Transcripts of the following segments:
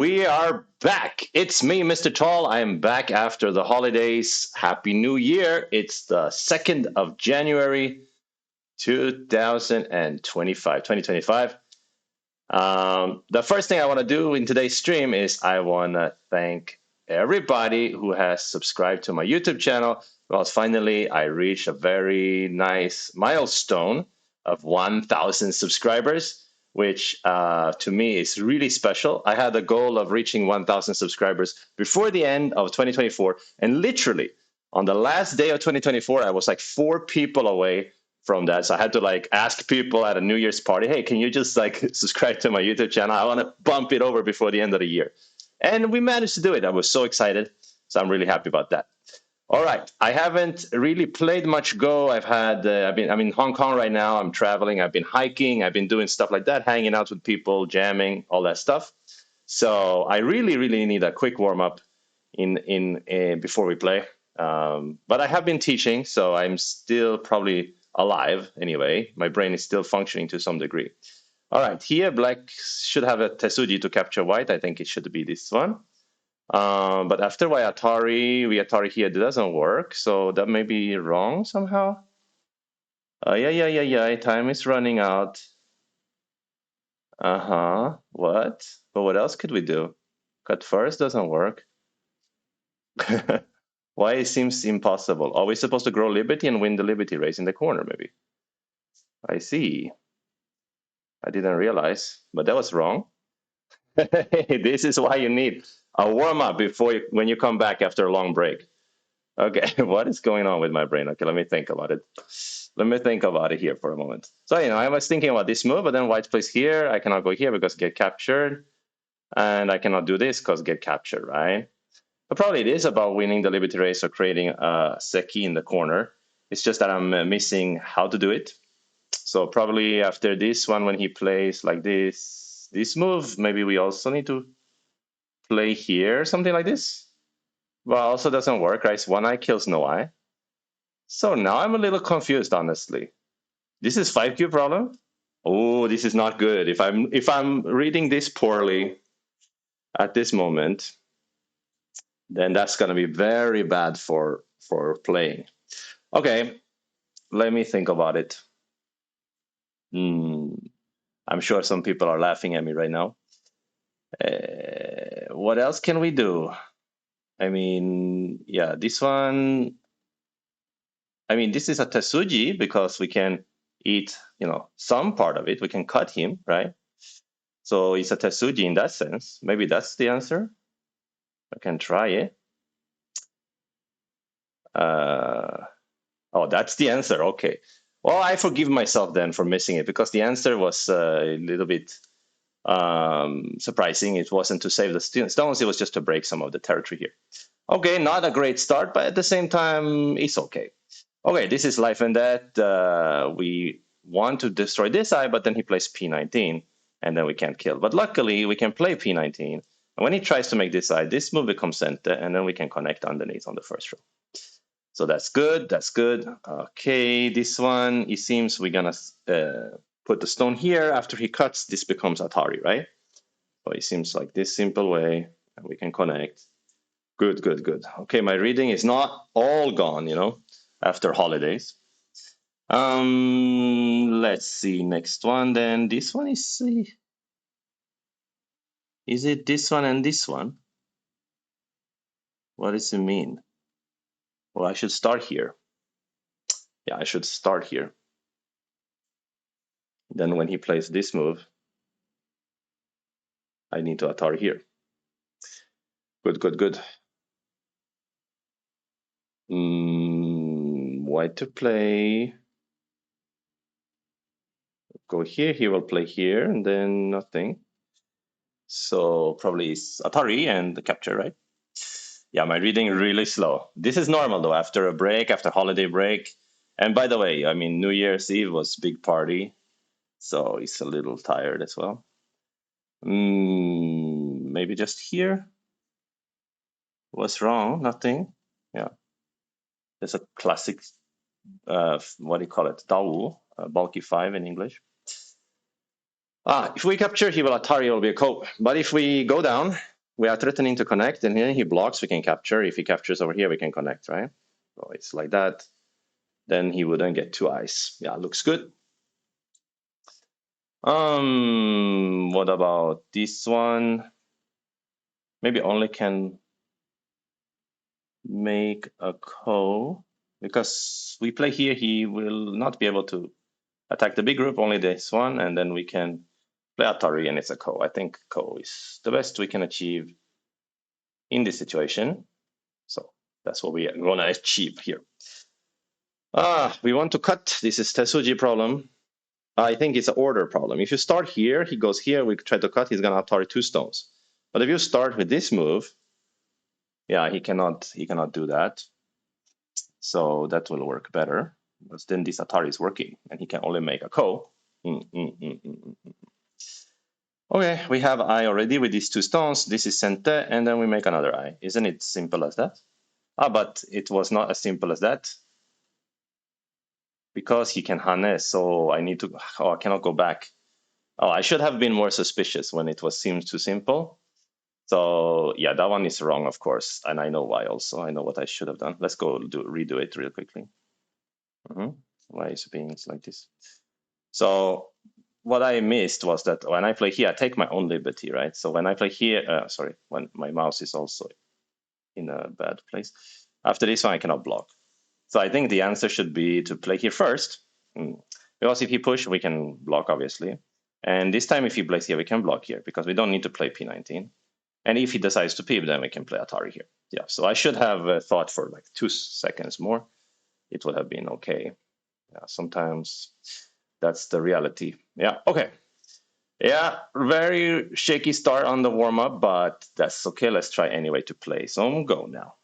We are back. It's me, Mr. Tall. I am back after the holidays. Happy New Year. It's the 2nd of January, 2025. The first thing I want to do in today's stream is I want to thank everybody who has subscribed to my YouTube channel. Well, finally, I reached a very nice milestone of 1,000 subscribers, which to me is really special. I had a goal of reaching 1,000 subscribers before the end of 2024. And literally, on the last day of 2024, I was like 4 people away from that. So I had to like ask people at a New Year's party, hey, can you just like subscribe to my YouTube channel? I want to bump it over before the end of the year. And we managed to do it. I was so excited. So I'm really happy about that. All right. I haven't really played much Go. I'm in Hong Kong right now. I'm traveling. I've been hiking. I've been doing stuff like that, hanging out with people, jamming, all that stuff. So I really, really need a quick warm up in before we play. But I have been teaching, so I'm still probably alive anyway. My brain is still functioning to some degree. All right, here black should have a Tesuji to capture white. I think it should be this one. But after Atari here doesn't work, so that may be wrong somehow. Yeah. Time is running out. What? But what else could we do? Cut first doesn't work. Why it seems impossible? Are we supposed to grow Liberty and win the Liberty race in the corner, maybe? I see. I didn't realize, but that was wrong. This is why you need a warm-up when you come back after a long break. Okay, what is going on with my brain? Okay, let me think about it. Let me think about it here for a moment. So, I was thinking about this move, but then white plays here. I cannot go here because get captured. And I cannot do this because get captured, right? But probably it is about winning the Liberty race or creating a Seki in the corner. It's just that I'm missing how to do it. So probably after this one, when he plays like this move, maybe we also need to play here, something like this. Well, also doesn't work, right? One eye kills no eye. So now I'm a little confused, honestly. This is 5Q problem? Oh, this is not good. If I'm reading this poorly at this moment, then that's going to be very bad for playing. Okay, let me think about it. I'm sure some people are laughing at me right now. What else can we do? I mean, yeah, this one. I mean, this is a Tesuji because we can eat, some part of it. We can cut him, right? So it's a Tesuji in that sense. Maybe that's the answer. I can try it. Oh, that's the answer. Okay. Well, I forgive myself then for missing it because the answer was a little bit surprising. It wasn't to save the stones. It was just to break some of the territory here. Okay, not a great start, but at the same time, it's okay. Okay, this is life and death. We want to destroy this eye, but then he plays P19, and then we can't kill. But luckily, we can play P19. And when he tries to make this eye, this move becomes center, and then we can connect underneath on the first row. So that's good. That's good. Okay, this one, it seems we're going to put the stone here. After he cuts, this becomes Atari, right? So it seems like this simple way, and we can connect. Good. Okay, my reading is not all gone, after holidays. Let's see, next one then. This one is it this one and this one? What does it mean? Well, I should start here. Yeah, I should start here. Then when he plays this move, I need to Atari here. Good. White to play. Go here, he will play here, and then nothing. So probably it's Atari and the capture, right? Yeah, my reading really slow. This is normal though, after holiday break. And by the way, I mean, New Year's Eve was big party. So it's a little tired as well. Maybe just here. What's wrong? Nothing. Yeah. There's a classic, what do you call it? Dao, bulky 5 in English. If we capture, he will Atari will be a cope. But if we go down, we are threatening to connect, and here he blocks, we can capture. If he captures over here, we can connect, right? So it's like that. Then he wouldn't get 2 eyes. Yeah, looks good. What about this one? Maybe only can make a ko, because we play here, he will not be able to attack the big group, only this one, and then we can play Atari and it's a ko. I think ko is the best we can achieve in this situation. So that's what we are gonna achieve here. We want to cut. This is Tesuji problem. I think it's an order problem. If you start here, he goes here, we try to cut, he's gonna Atari 2 stones. But if you start with this move, yeah, he cannot do that. So that will work better. Because then this Atari is working and he can only make a ko. Okay, we have eye already with these 2 stones. This is sente, and then we make another eye. Isn't it simple as that? But it was not as simple as that. Because he can hane, so I need to, I cannot go back. I should have been more suspicious when it seems too simple. So yeah, that one is wrong, of course, and I know why also. I know what I should have done. Let's go redo it real quickly. Why is it being like this? So what I missed was that when I play here, I take my own liberty, right? So when I play here, sorry, when my mouse is also in a bad place. After this one, I cannot block. So I think the answer should be to play here first. Because if he push, we can block, obviously. And this time, if he plays here, we can block here, because we don't need to play P19. And if he decides to peep, then we can play Atari here. Yeah, so I should have thought for like 2 seconds more. It would have been okay. Yeah, sometimes that's the reality. Yeah, okay. Yeah, very shaky start on the warm-up, but that's okay. Let's try anyway to play. So go now.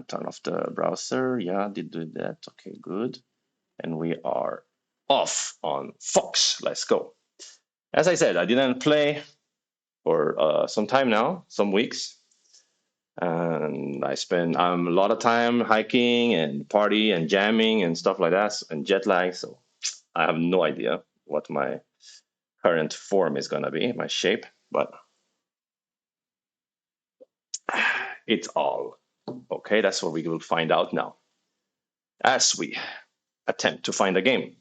Turn off the browser. Yeah, did do that. Okay, good. And we are off on Fox. Let's go. As I said, I didn't play for some time now, some weeks. And I spend a lot of time hiking and party and jamming and stuff like that, and jet lag. So I have no idea what my current form is going to be, my shape, but it's all okay. That's what we will find out now as we attempt to find a game.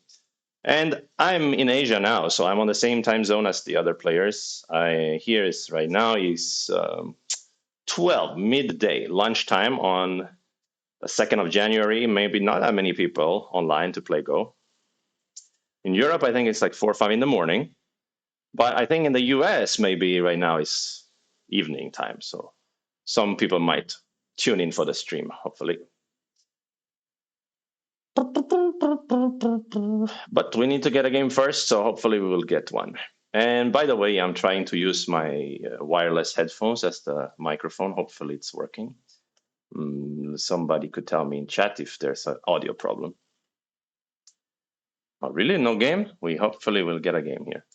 And I'm in Asia now, so I'm on the same time zone as the other players. Here is right now is 12 midday lunchtime on the 2nd of January. Maybe not that many people online to play Go. In Europe, I think it's like 4 or 5 in the morning. But I think in the US, maybe right now is evening time. So some people might tune in for the stream, hopefully. But we need to get a game first, so hopefully we will get one. And by the way, I'm trying to use my wireless headphones as the microphone. Hopefully it's working. Somebody could tell me in chat if there's an audio problem. Oh, really? No game? We hopefully will get a game here.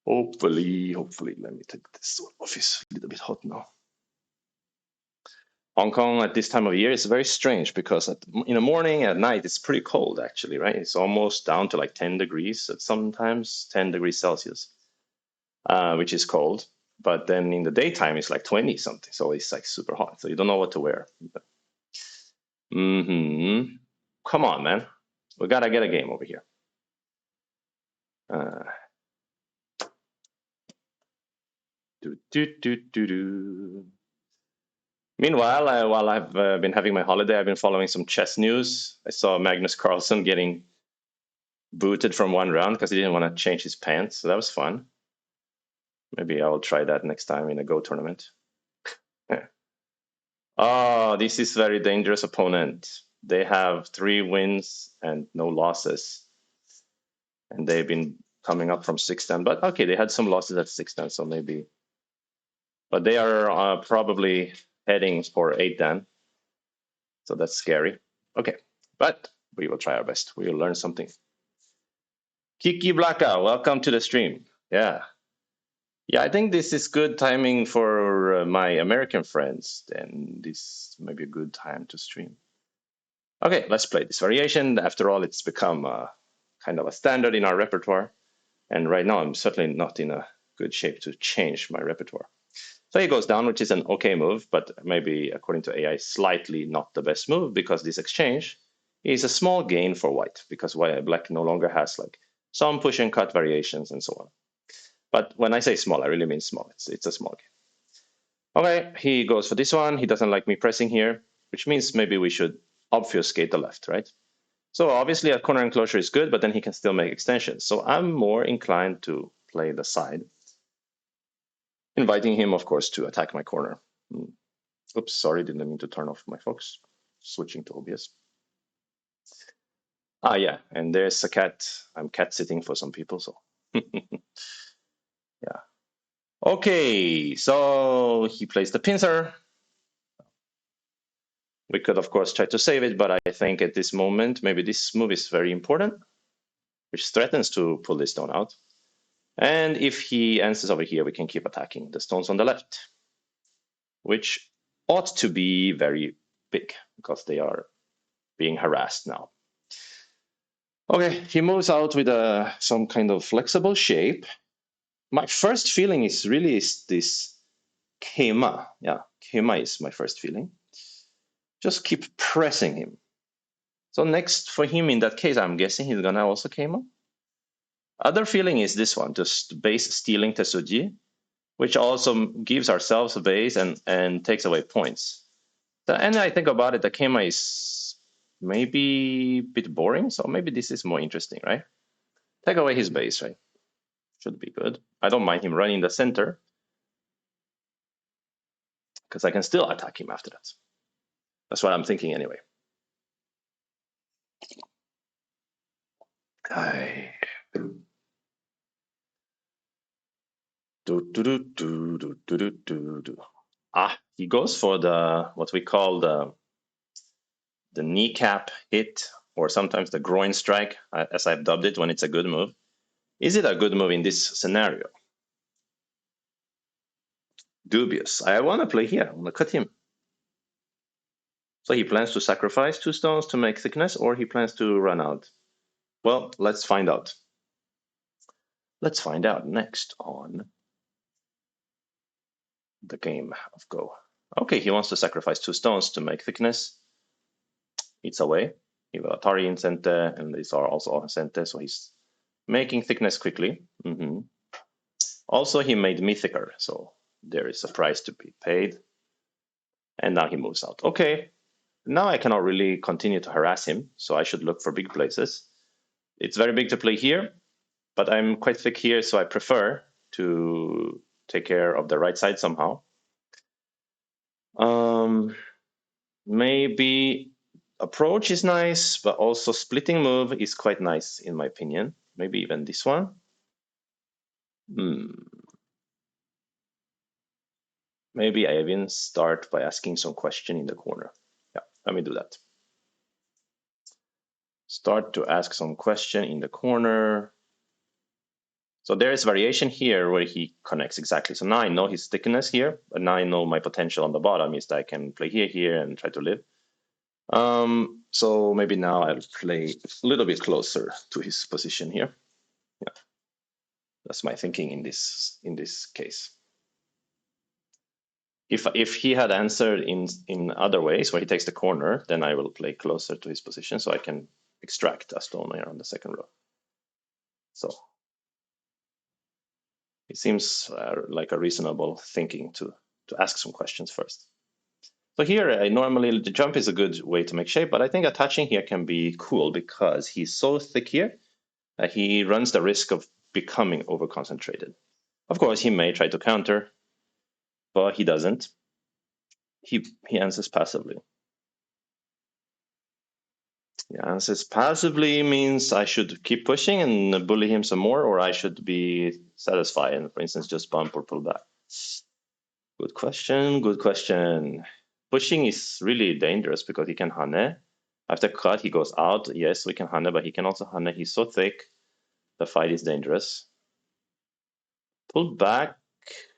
Hopefully. Let me take this one off. It's a little bit hot now. Hong Kong at this time of year is very strange because in the morning, at night, it's pretty cold actually, right? It's almost down to like 10 degrees, sometimes 10 degrees Celsius, which is cold. But then in the daytime, it's like 20 something. So it's like super hot. So you don't know what to wear. Come on, man. We got to get a game over here. Meanwhile, while I've been having my holiday, I've been following some chess news. I saw Magnus Carlsen getting booted from one round because he didn't want to change his pants. So that was fun. Maybe I will try that next time in a Go tournament. Oh, this is very dangerous opponent. They have 3 wins and no losses. And they've been coming up from 6-10. But okay, they had some losses at 6-10, so maybe. But they are probably heading for 8-10. So that's scary. Okay, but we will try our best. We will learn something. Kiki Blaka, welcome to the stream. Yeah, I think this is good timing for my American friends. Then this may be a good time to stream. Okay, let's play this variation. After all, it's become kind of a standard in our repertoire. And right now, I'm certainly not in a good shape to change my repertoire. So he goes down, which is an okay move, but maybe according to AI, slightly not the best move because this exchange is a small gain for white because black no longer has like some push and cut variations and so on. But when I say small, I really mean small. It's a small gain. Okay, he goes for this one. He doesn't like me pressing here, which means maybe we should obfuscate the left, right? So obviously a corner enclosure is good, but then he can still make extensions. So I'm more inclined to play the side, inviting him, of course, to attack my corner. Oops, sorry, didn't mean to turn off my focus. Switching to OBS. Ah, yeah, and there's a cat. I'm cat sitting for some people, so. Yeah. Okay, so he plays the pincer. We could, of course, try to save it, but I think at this moment, maybe this move is very important, which threatens to pull this stone out. And if he answers over here, we can keep attacking the stones on the left, which ought to be very big because they are being harassed now. Okay, he moves out with some kind of flexible shape. My first feeling is really this Keima. Yeah, Keima is my first feeling. Just keep pressing him. So next for him, in that case, I'm guessing he's gonna also Keima. Other feeling is this one, just base stealing Tesuji, which also gives ourselves a base and takes away points. And I think about it, the Keima is maybe a bit boring, so maybe this is more interesting, right? Take away his base, right? Should be good. I don't mind him running the center because I can still attack him after that. That's what I'm thinking anyway. He goes for what we call the kneecap hit, or sometimes the groin strike, as I've dubbed it when it's a good move. Is it a good move in this scenario? Dubious. I want to play here. I want to cut him. So he plans to sacrifice 2 stones to make thickness, or he plans to run out. Well, let's find out. Let's find out next on the game of Go. Okay, he wants to sacrifice 2 stones to make thickness. It's away. He will Atari in center, and these are also on center, so he's making thickness quickly. Also, he made me thicker, so there is a price to be paid. And now he moves out. Okay, now I cannot really continue to harass him, so I should look for big places. It's very big to play here, but I'm quite thick here, so I prefer to take care of the right side somehow. Maybe approach is nice, but also splitting move is quite nice in my opinion. Maybe even this one. Maybe I even start by asking some question in the corner. Yeah, let me do that. Start to ask some question in the corner. So there is variation here where he connects exactly. So now I know his thickness here, but now I know my potential on the bottom is that I can play here, and try to live. So maybe now I'll play a little bit closer to his position here. Yeah, that's my thinking in this case. If he had answered in other ways where he takes the corner, then I will play closer to his position so I can extract a stone here on the second row. So it seems like a reasonable thinking to ask some questions first. So here, normally the jump is a good way to make shape, but I think attaching here can be cool because he's so thick here that he runs the risk of becoming over-concentrated. Of course, he may try to counter, but he doesn't. He answers passively. He answers passively means I should keep pushing and bully him some more, or I should be satisfied and, for instance, just bump or pull back. Good question, good question. Pushing is really dangerous because he can hane. After cut, he goes out. Yes, we can hane, but he can also hane. He's so thick, the fight is dangerous. Pull back,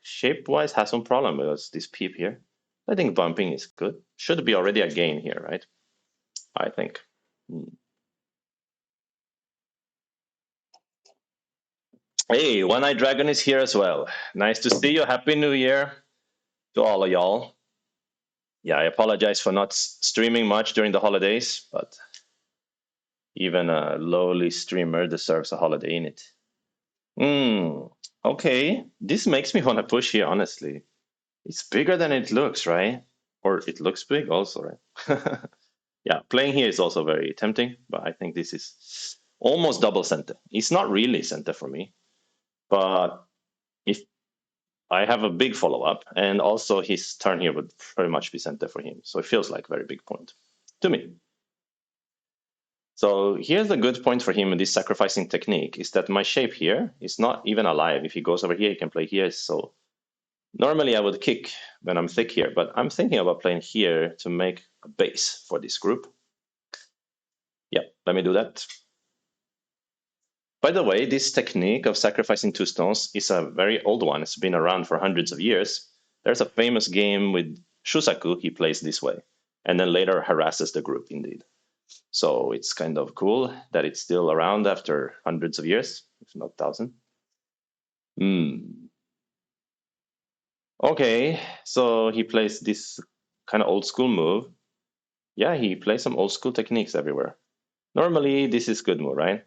shape-wise, has some problem because this peep here. I think bumping is good. Should be already a gain here, right? I think. Hey, One-Eyed Dragon is here as well. Nice to see you. Happy New Year. to all of y'all. Yeah, I apologize for not streaming much during the holidays, but even a lowly streamer deserves a holiday in it. Okay, this makes me want to push here, honestly. It's bigger than it looks, right? Or it looks big also, right? Yeah, playing here is also very tempting, but I think this is almost double center. It's not really center for me, but if I have a big follow up, and also his turn here would very much be center for him. So it feels like a very big point to me. So here's a good point for him in this sacrificing technique is that my shape here is not even alive. If he goes over here, he can play here. So normally I would kick when I'm thick here, but I'm thinking about playing here to make a base for this group. Yeah, let me do that. By the way, this technique of sacrificing two stones is a very old one. It's been around for hundreds of years. There's a famous game with Shusaku, he plays this way, and then later harasses the group indeed. So it's kind of cool that it's still around after hundreds of years, if not thousand. Okay, so he plays this kind of old school move. Yeah, he plays some old school techniques everywhere. Normally, this is good move, right?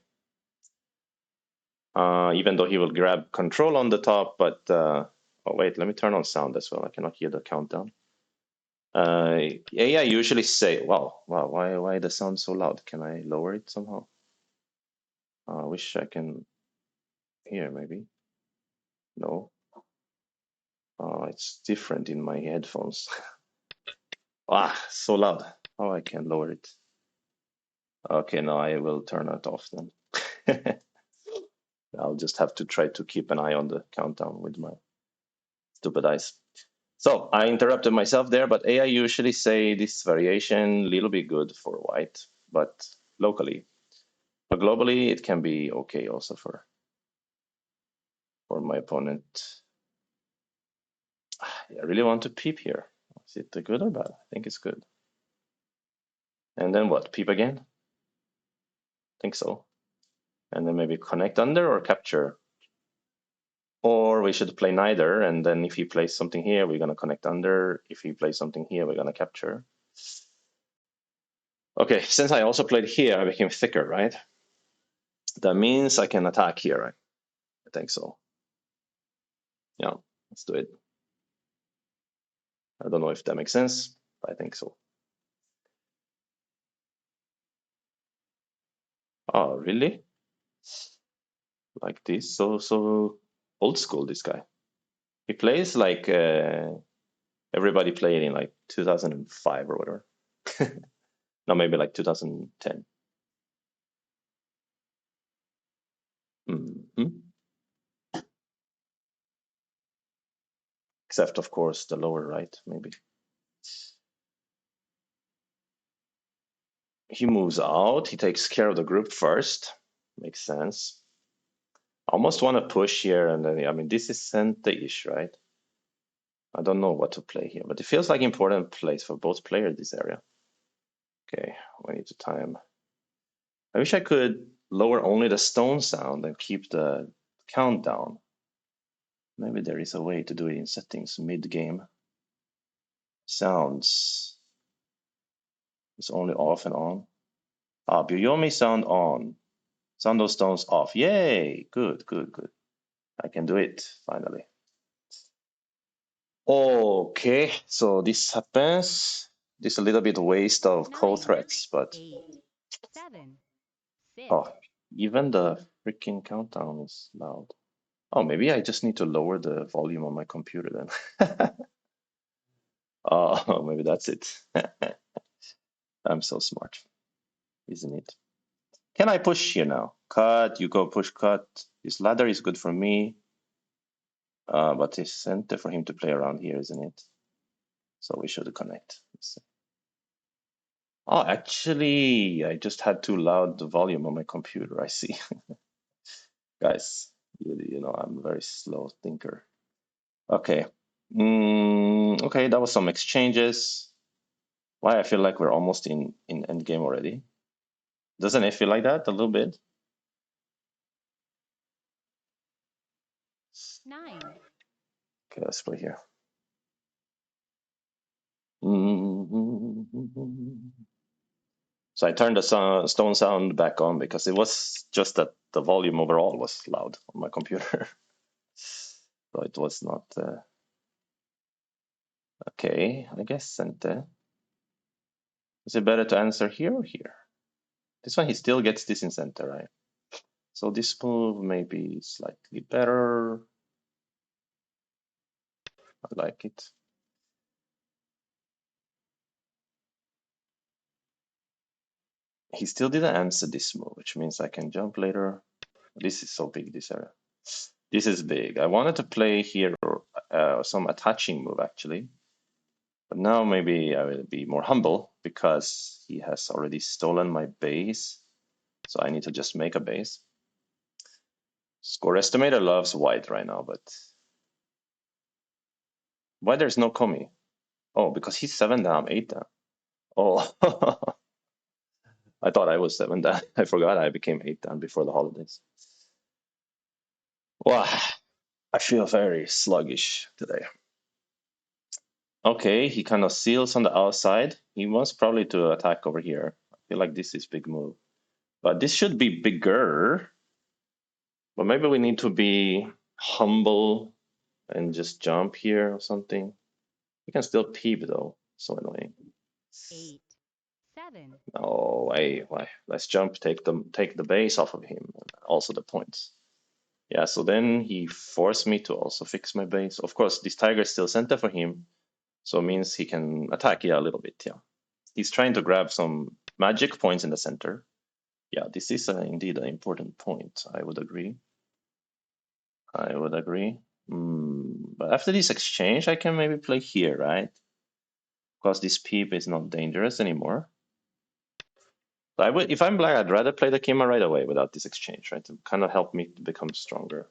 Even though he will grab control on the top, but oh wait, let me turn on sound as well. I cannot hear the countdown. AI usually say, wow, why the sound so loud? Can I lower it somehow? I wish I can hear maybe. No. It's different in my headphones. So loud. Oh, I can lower it. Okay, now I will turn it off then. I'll just have to try to keep an eye on the countdown with my stupid eyes. So I interrupted myself there, but AI usually say this variation little bit good for white, but locally. But globally, it can be okay also for my opponent. I really want to peep here. Is it good or bad? I think it's good. And then what? Peep again? I think so. And then maybe connect under or capture. Or we should play neither, and then if he plays something here, we're going to connect under. If he plays something here, we're going to capture. Okay, since I also played here, I became thicker, right? That means I can attack here, right? I think so. Yeah, let's do it. I don't know if that makes sense, but I think so. Oh, really? Like this? So old school, this guy. He plays like everybody played in like 2005 or whatever. No, maybe like 2010. Mm-hmm. Except, of course, the lower right, maybe. He moves out. He takes care of the group first. Makes sense. I almost want to push here, and then, I mean, this is center-ish, right? I don't know what to play here, but it feels like important place for both players, this area. Okay, we need to time. I wish I could lower only the stone sound and keep the countdown. Maybe there is a way to do it in settings mid-game. Sounds is only off and on. Byoyomi sound on. Sound those stones off. Yay! Good. I can do it, finally. Okay, so this happens. This is a little bit waste of code threads, but 7, 6. oh, even the freaking countdown is loud. Oh, maybe I just need to lower the volume on my computer then. Oh, maybe that's it. I'm so smart, isn't it? Can I push here now? Cut, you go push cut. This ladder is good for me, but it's center for him to play around here, isn't it? So we should connect. Oh, actually, I just had too loud the volume on my computer. I see. Guys, you know, I'm a very slow thinker. Okay. Okay, that was some exchanges. Why I feel like we're almost in end game already. Doesn't it feel like that a little bit? 9. Okay, let's play here. So I turned the stone sound back on because it was just that the volume overall was loud on my computer. So it was not okay, I guess. And is it better to answer here or here? This one, he still gets this in center, right? So this move may be slightly better. I like it. He still didn't answer this move, which means I can jump later. This is so big, this area. This is big. I wanted to play here some attaching move, actually. But now maybe I will be more humble because he has already stolen my base. So I need to just make a base. Score estimator loves white right now, but why there's no Komi? Oh, because he's 7 down, 8 down. Oh, I thought I was 7 down. I forgot I became 8 down before the holidays. Wow, I feel very sluggish today. Okay, he kind of seals on the outside. He wants probably to attack over here. I feel like this is big move. But this should be bigger. But maybe we need to be humble and just jump here or something. We can still peep though. So annoying. 8, 7, Oh, why? Let's jump, take the base off of him, also the points. Yeah, so then he forced me to also fix my base. Of course, this tiger is still center for him, so it means he can attack, yeah, a little bit, yeah. He's trying to grab some magic points in the center. Yeah, this is indeed an important point. I would agree. I would agree. But after this exchange, I can maybe play here, right? Because this peep is not dangerous anymore. So I would, if I'm black, I'd rather play the Kima right away without this exchange, right? To kind of help me to become stronger.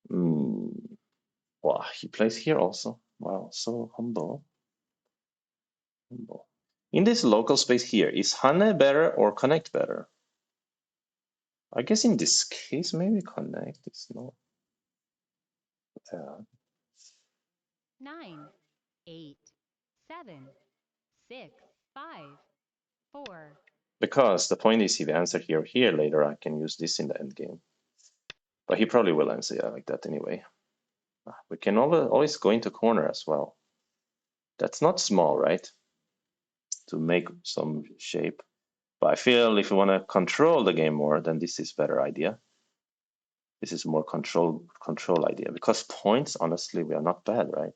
Wow, he plays here also. Wow, so humble. Humble. In this local space here, is Hane better or Connect better? I guess in this case, maybe Connect is not. Yeah. 9, 8, 7, 6, 5, 4, Because the point is, if he answer here or here later, I can use this in the end game. But he probably will answer yeah, like that anyway. We can always go into corner as well. That's not small, right? To make some shape. But I feel if you want to control the game more, then this is better idea. This is more control idea. Because points, honestly, we are not bad, right?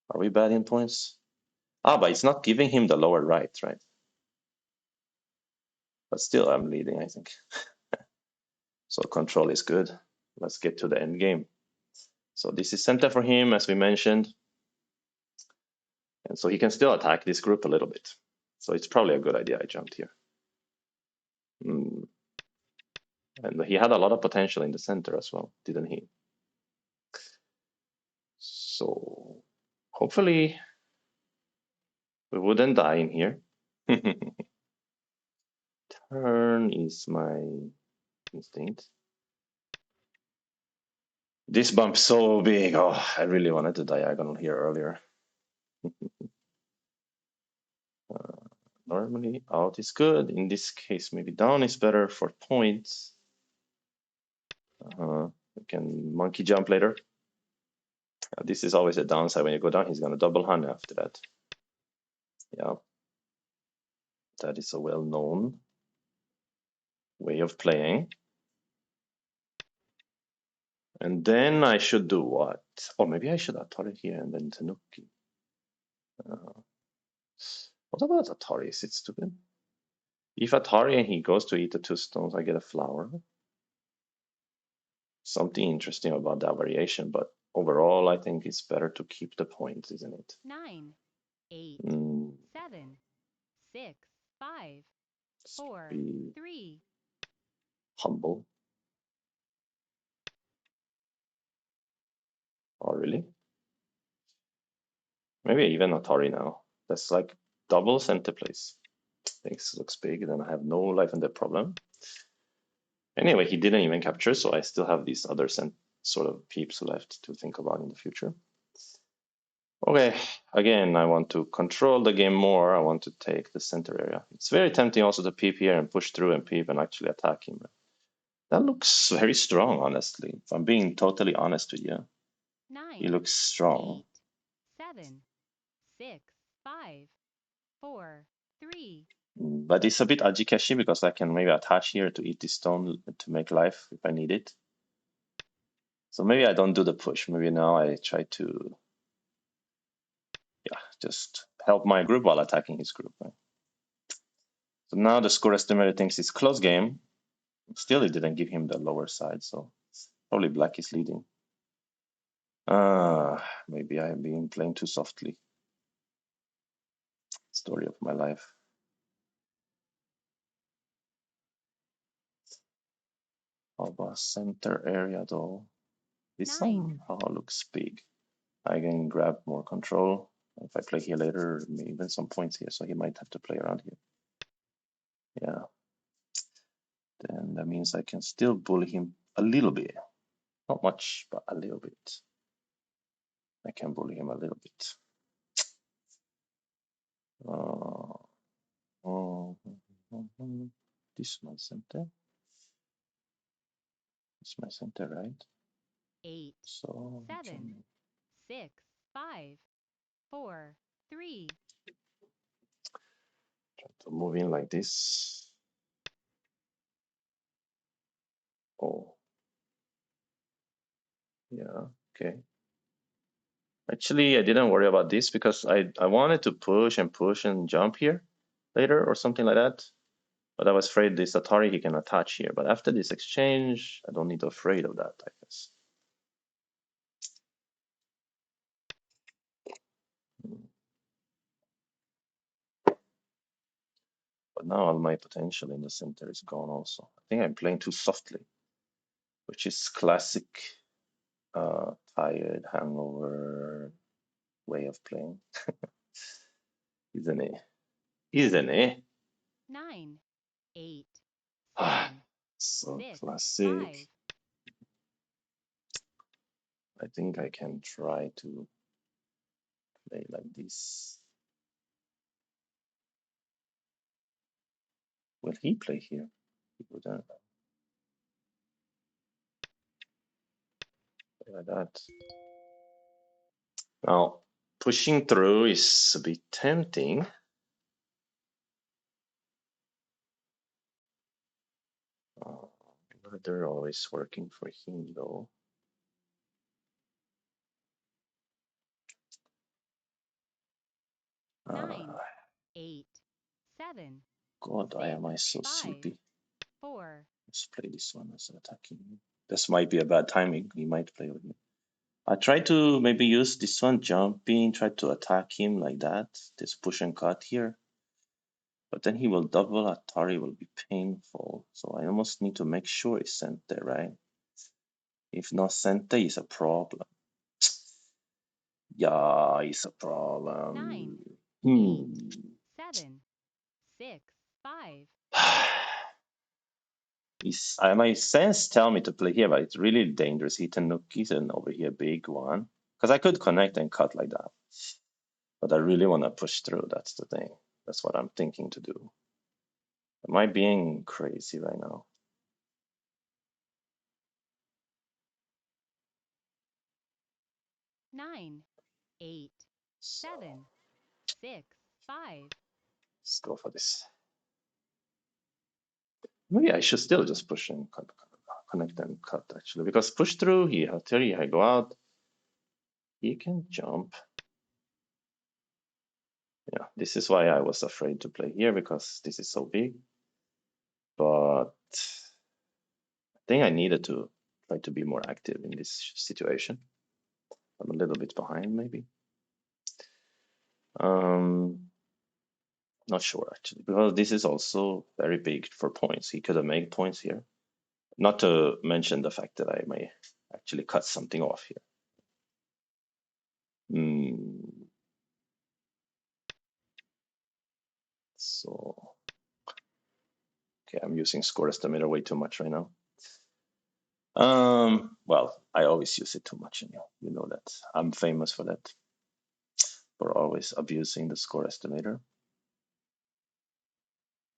Are we bad in points? Ah, but it's not giving him the lower right, right? But still, I'm leading, I think. So control is good. Let's get to the end game. So this is center for him, as we mentioned. And so he can still attack this group a little bit. So it's probably a good idea I jumped here. And he had a lot of potential in the center as well, didn't he? So hopefully we wouldn't die in here. Turn is my instinct. This bump's so big. Oh, I really wanted to diagonal here earlier. Normally out is good. In this case, maybe down is better for points. We can monkey jump later. This is always a downside. When you go down, he's going to double hand after that. Yeah. That is a well-known way of playing. And then I should do what? Or maybe I should Atari here and then Tanuki. What about Atari? Is it stupid? If Atari and he goes to eat the 2 stones, I get a flower. Something interesting about that variation, but overall, I think it's better to keep the points, isn't it? 9, 8, 7, 6, 5, 4, Be 3. humble. Oh, really? Maybe even Atari now. That's like double center place. This looks big, then I have no life and death problem. Anyway, he didn't even capture, so I still have these other sort of peeps left to think about in the future. Okay, again, I want to control the game more. I want to take the center area. It's very tempting also to peep here and push through and peep and actually attack him. That looks very strong, honestly. If I'm being totally honest with you, he 9, looks strong. 8, 7, 6, 5, 4, 3, But it's a bit ajikashi because I can maybe attach here to eat this stone to make life if I need it. So maybe I don't do the push. Maybe now I try to, yeah, just help my group while attacking his group. Right? So now the score estimator thinks it's close game. Still, it didn't give him the lower side, so probably black is leading. Maybe I'm being playing too softly. Story of my life. How about center area though? This 9, somehow looks big. I can grab more control. If I play here later, even some points here, so he might have to play around here. Yeah. Then that means I can still bully him a little bit. Not much, but a little bit. I can bully him a little bit. Uh, oh, this is my center. This is my center, right? 8, So we 7, can 6, 5, 4, 3, try to move in like this. Oh, yeah, okay. Actually, I didn't worry about this because I wanted to push and jump here later or something like that. But I was afraid this Atari he can attach here. But after this exchange, I don't need to afraid of that, I guess. But now all my potential in the center is gone also. I think I'm playing too softly, which is classic tired hangover way of playing, isn't it? Isn't it? 9, 8, 7, So 6, 5, classic. I think I can try to play like this. Will he play here? He wouldn't play like that. Now, pushing through is a bit tempting. Uh, they're always working for him though. 9, Uh, 8, 7, God, why 6, am I so 5, sleepy? 4, Let's play this one as attacking. This might be a bad timing. He might play with me. I try to maybe use this one jumping, try to attack him like that. This push and cut here. But then he will double Atari will be painful. So I almost need to make sure it's sent there, right? If not sent there, it's a problem. Yeah, it's a 9, problem. 8, 7, 6, 5, My sense tell me to play here, but it's really dangerous. Hitanuki's and over here big one. Because I could connect and cut like that. But I really want to push through. That's the thing. That's what I'm thinking to do. Am I being crazy right now? 9, 8, So 7, 6, 5, let's go for this. Maybe I should still just push and connect and cut actually. Because push through here, Terry, I go out. He can jump. Yeah, this is why I was afraid to play here because this is so big. But I think I needed to try to be more active in this situation. I'm a little bit behind, maybe. Um, Not sure actually, because this is also very big for points. He could have made points here. Not to mention the fact that I may actually cut something off here. Mm, so, okay, I'm using score estimator way too much right now. Well, I always use it too much, and you know that. I'm famous for that. for always abusing the score estimator.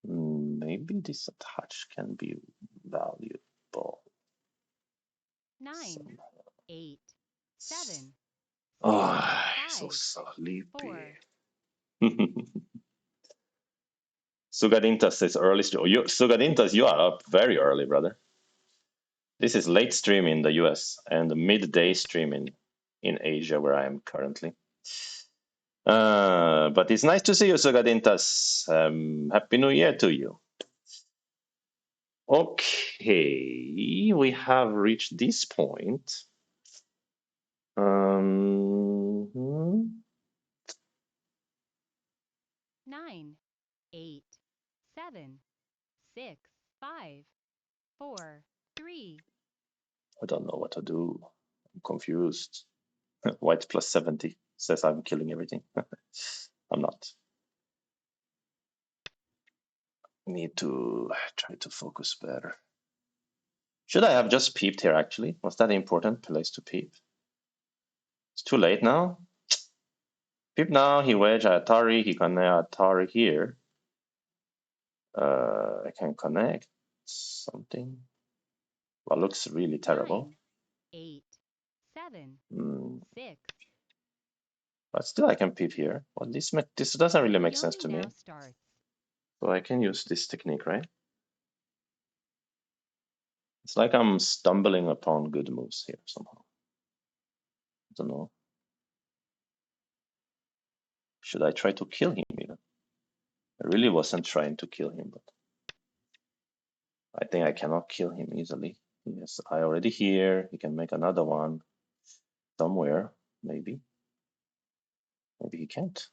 Maybe this attach can be valuable. 9, 8, 7, Oh, 6, so 5, sleepy. 4. Sugadintas is early stream. Sugadintas, you are up very early, brother. This is late stream in the US and midday stream in Asia, where I am currently. But it's nice to see you, Sugadintas. Happy New Year to you. Okay, we have reached this point. 9, 8, 7, 6, 5, 4, 3. I don't know what to do. I'm confused. White plus 70 says I'm killing everything. I'm not. Need to try to focus better. Should I have just peeped here, actually? Was that important place to peep? It's too late now. Peep now, he wedge Atari, he connect Atari here. I can connect something. Well, looks really terrible. 9, 8, 7, 6. But still I can peep here. Well, this doesn't really make sense to Yoni me. now starts. So I can use this technique, right? It's like I'm stumbling upon good moves here somehow. I don't know. Should I try to kill him even? I really wasn't trying to kill him, but I think I cannot kill him easily. Yes, I already here. He can make another one somewhere, maybe. Maybe he can't.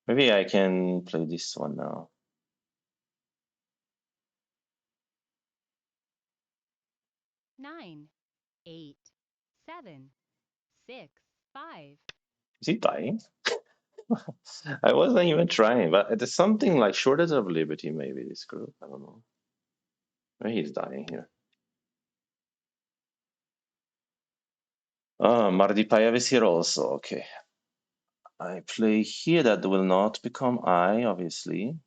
Maybe I can play this one now. 9, 8, 7, 6, 5. Is he dying? I wasn't even trying, but there's something like shortage of liberty, maybe this group. I don't know. Maybe he's dying here. Mardipayev is here also. Okay. I play here. That will not become I, obviously.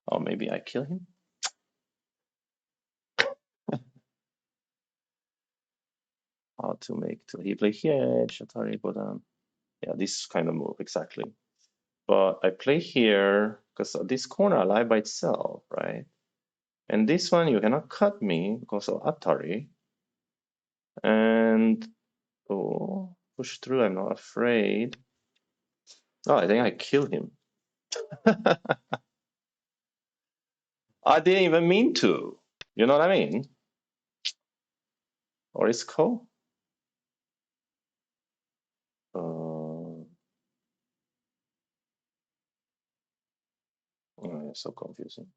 Or maybe I kill him. How to make to he play here, Shatari go down. Yeah, this kind of move exactly. But I play here because this corner alive by itself, right? And this one you cannot cut me because of Atari. And oh, push through. I'm not afraid. Oh, I think I kill him. I didn't even mean to. You know what I mean? Or it's cool. Oh, it's so confusing.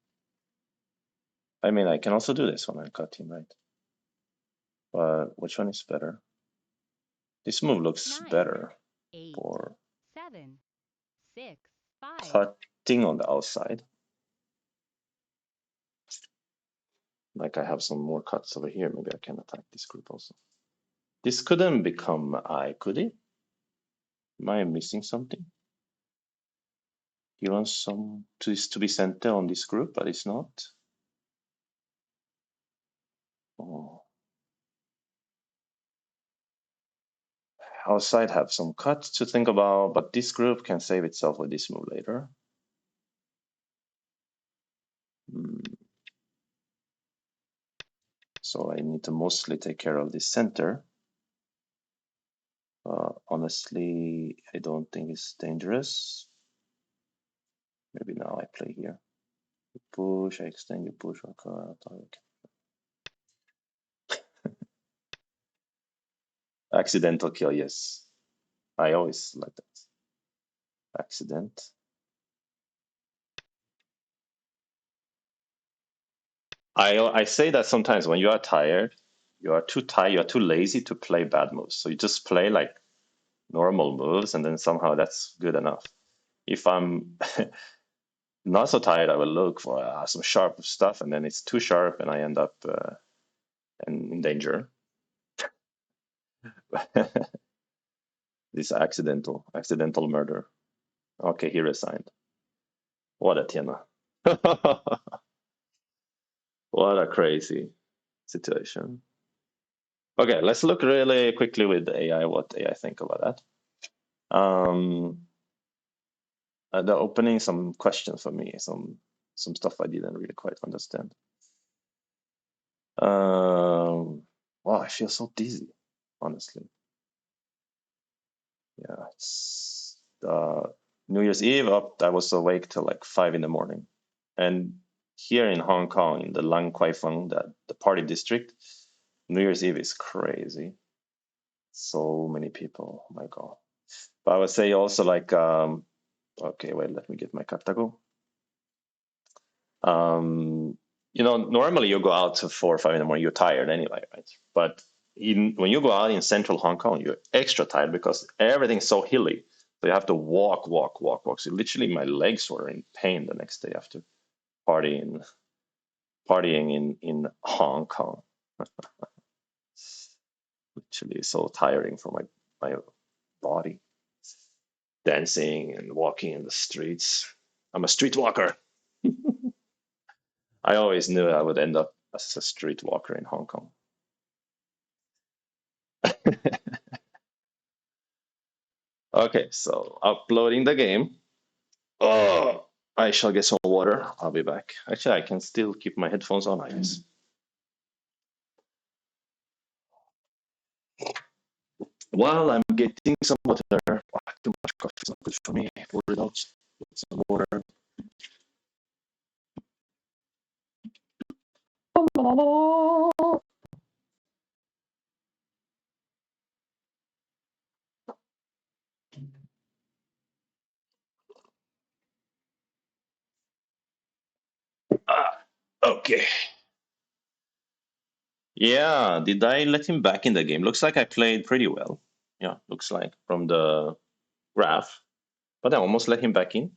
I mean, I can also do this one and cut him, right? But which one is better? This move looks 9, better 8, for 7, 6, 5. cutting on the outside. Like I have some more cuts over here. Maybe I can attack this group also. This couldn't become I, could it? Am I missing something? He wants some to be center on this group, but it's not. Oh. Outside have some cuts to think about, but this group can save itself with this move later. So I need to mostly take care of this center. Honestly, I don't think it's dangerous. Maybe now I play here. You push, I extend, you push, okay. Accidental kill, yes. I always like that. Accident. I say that sometimes when you are tired, you are too tired, you are too lazy to play bad moves. So you just play like normal moves, and then somehow that's good enough. If I'm not so tired, I will look for some sharp stuff, and then it's too sharp, and I end up in danger. This accidental murder. Okay, he resigned. What a tjena. What a crazy situation. Okay, let's look really quickly with AI what AI think about that. They're opening some questions for me, some stuff I didn't really quite understand. Wow, I feel so dizzy, honestly. Yeah, it's New Year's Eve up. I was awake till like 5 in the morning, and here in Hong Kong, in the Lang Kwai Fong, the party district, New Year's Eve is crazy. So many people. Oh my God. But I would say also like, okay, wait, let me get my Cartago. Normally you go out to 4 or 5 in the morning, you're tired anyway, right? But when you go out in central Hong Kong, you're extra tired because everything's so hilly. So you have to walk. So literally my legs were in pain the next day after partying in Hong Kong. Literally so tiring for my body. Dancing and walking in the streets. I'm a street walker. I always knew I would end up as a street walker in Hong Kong. Okay, so uploading the game. Oh, I shall get some water. I'll be back. Actually, I can still keep my headphones on, I guess. While I'm getting some water, too much coffee is not good for me. Pour it out with some water. Okay. Yeah, did I let him back in the game? Looks like I played pretty well. Yeah, looks like from the graph. But I almost let him back in.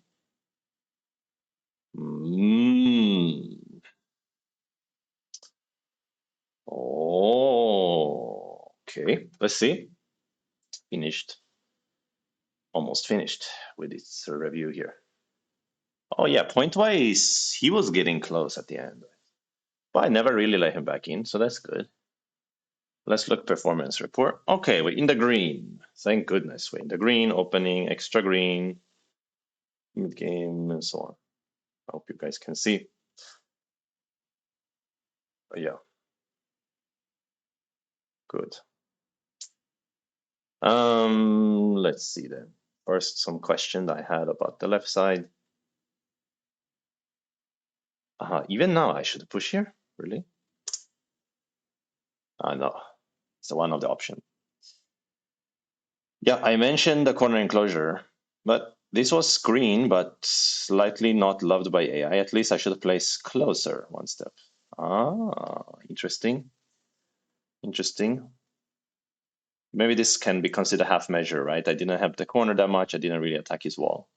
Oh, okay. Let's see. Finished. Almost finished with its review here. Oh yeah, point wise, he was getting close at the end. But I never really let him back in, so that's good. Let's look performance report. Okay, we're in the green. Thank goodness we're in the green, opening, extra green, mid game, and so on. I hope you guys can see. But yeah. Good. Let's see then. First, some question I had about the left side. Even now I should push here? Really? No. It's one of the options. Yeah, I mentioned the corner enclosure, but this was green, but slightly not loved by AI. At least I should place closer one step. Interesting. Interesting. Maybe this can be considered half measure, right? I didn't have the corner that much. I didn't really attack his wall.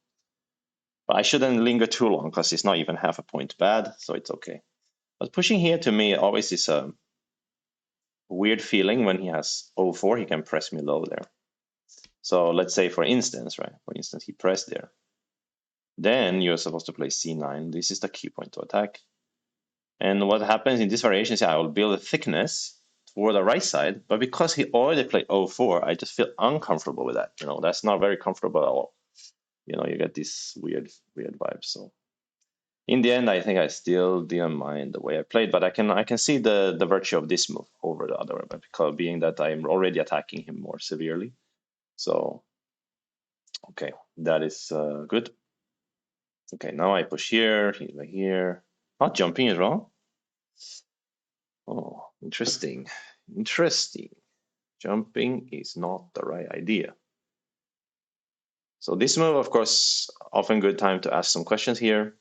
But I shouldn't linger too long because it's not even half a point bad, so it's okay. But pushing here to me always is a weird feeling when he has 0-4, he can press me low there. So let's say, for instance, right? For instance, he pressed there. Then you're supposed to play c9. This is the key point to attack. And what happens in this variation is I will build a thickness toward the right side, but because he already played 0-4, I just feel uncomfortable with that. That's not very comfortable at all. You get these weird vibes. So in the end, I think I still didn't mind the way I played, but I can see the virtue of this move over the other one, because being that I'm already attacking him more severely. So okay, that is good. Okay, now I push here, here. Not jumping is wrong. Oh, interesting. Interesting. Jumping is not the right idea. So this move, of course, often good time to ask some questions here.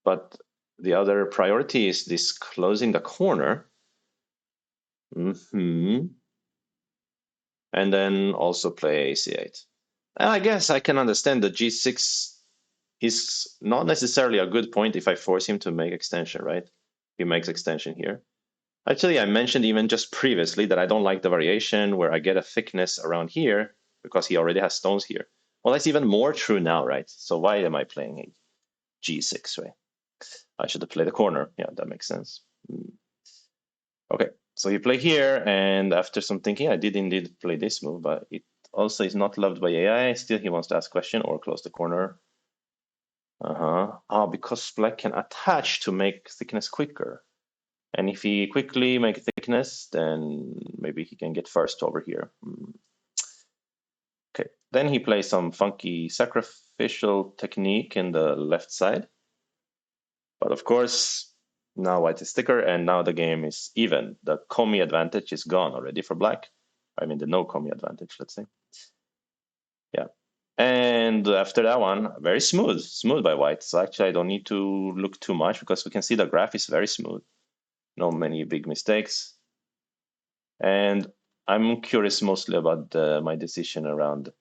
But the other priority is this closing the corner. And then also play c8. And I guess I can understand that g6 is not necessarily a good point if I force him to make extension, right? He makes extension here. Actually, I mentioned even just previously that I don't like the variation where I get a thickness around here, because he already has stones here. Well, that's even more true now, right? So why am I playing a g6, right? I should have played the corner. Yeah, that makes sense. Okay, so he played here, and after some thinking, I did indeed play this move, but it also is not loved by AI. Still, he wants to ask question or close the corner. Because black can attach to make thickness quicker. And if he quickly make thickness, then maybe he can get first over here. Okay, then he plays some funky sacrificial technique in the left side. But of course, now white is thicker, and now the game is even. The Komi advantage is gone already for black. I mean, the no Komi advantage, let's say. Yeah. And after that one, very smooth by white. So actually, I don't need to look too much because we can see the graph is very smooth. No many big mistakes. And I'm curious mostly about my decision around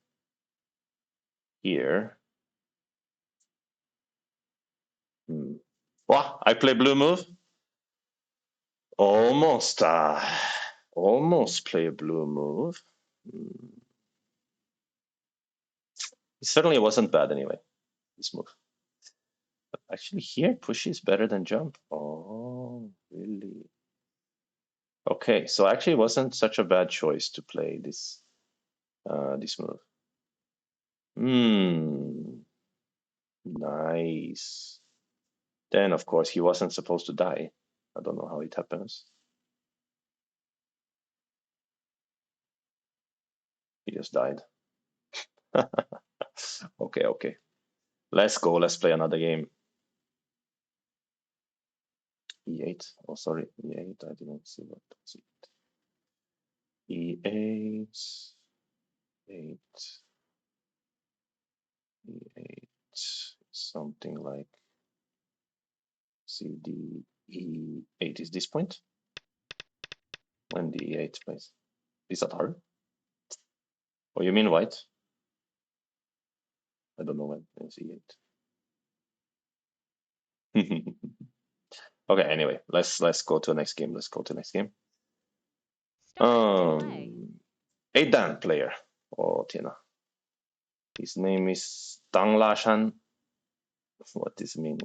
here. Wow, I play blue move. Almost. Almost play a blue move. It certainly wasn't bad anyway, this move. But actually here, push is better than jump. Oh, really? Okay, so actually it wasn't such a bad choice to play this this move. Nice. Then, of course, he wasn't supposed to die. I don't know how it happens. He just died. Okay. Let's go. Let's play another game. E8. Oh, sorry. E8. I didn't see what was it. E8. 8. E8. Something like CD. E8 is this point. When the E8 plays. Is that hard? Oh, you mean white? I don't know when it's E8. Okay, anyway, let's go to the next game. Let's go to the next game. A Dan player. Oh, Tina. His name is Dang La Shan. What does it mean?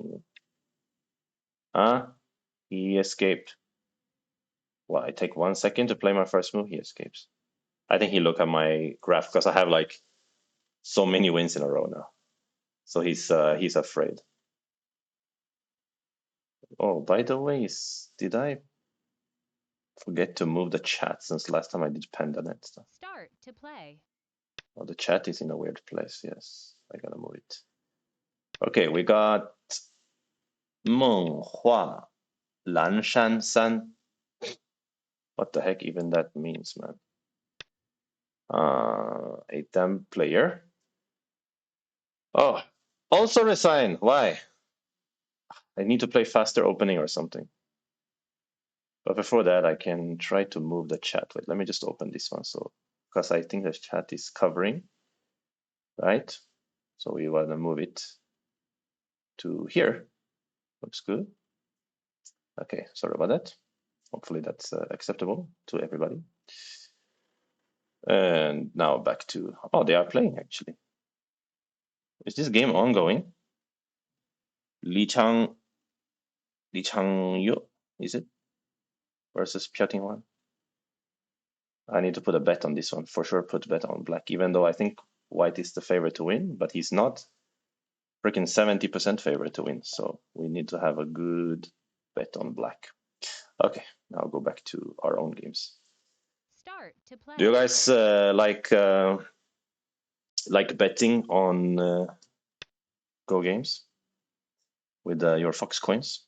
He escaped. Well, I take 1 second to play my first move. He escapes. I think he looked at my graph because I have like so many wins in a row now. So he's afraid. Oh, by the way, did I forget to move the chat since last time I did Pandanet stuff? Start to play. Oh, the chat is in a weird place. Yes, I gotta move it. Okay, we got Meng Hua Lan Shan San. What the heck even that means, man? A damn player. Oh, also resign. Why? I need to play faster opening or something. But before that, I can try to move the chat. Wait, let me just open this one. So, because I think the chat is covering, right? So we want to move it to here. Looks good. Okay, sorry about that. Hopefully that's acceptable to everybody. And now back to, oh, they are playing actually. Is this game ongoing? Li Changyu, is it? Versus Pyeongtae. I need to put a bet on this one. For sure put bet on black, even though I think white is the favorite to win, but he's not. Freaking 70% favorite to win, so we need to have a good bet on black. Okay, now go back to our own games. Start to play. Do you guys like betting on Go games with your Fox coins?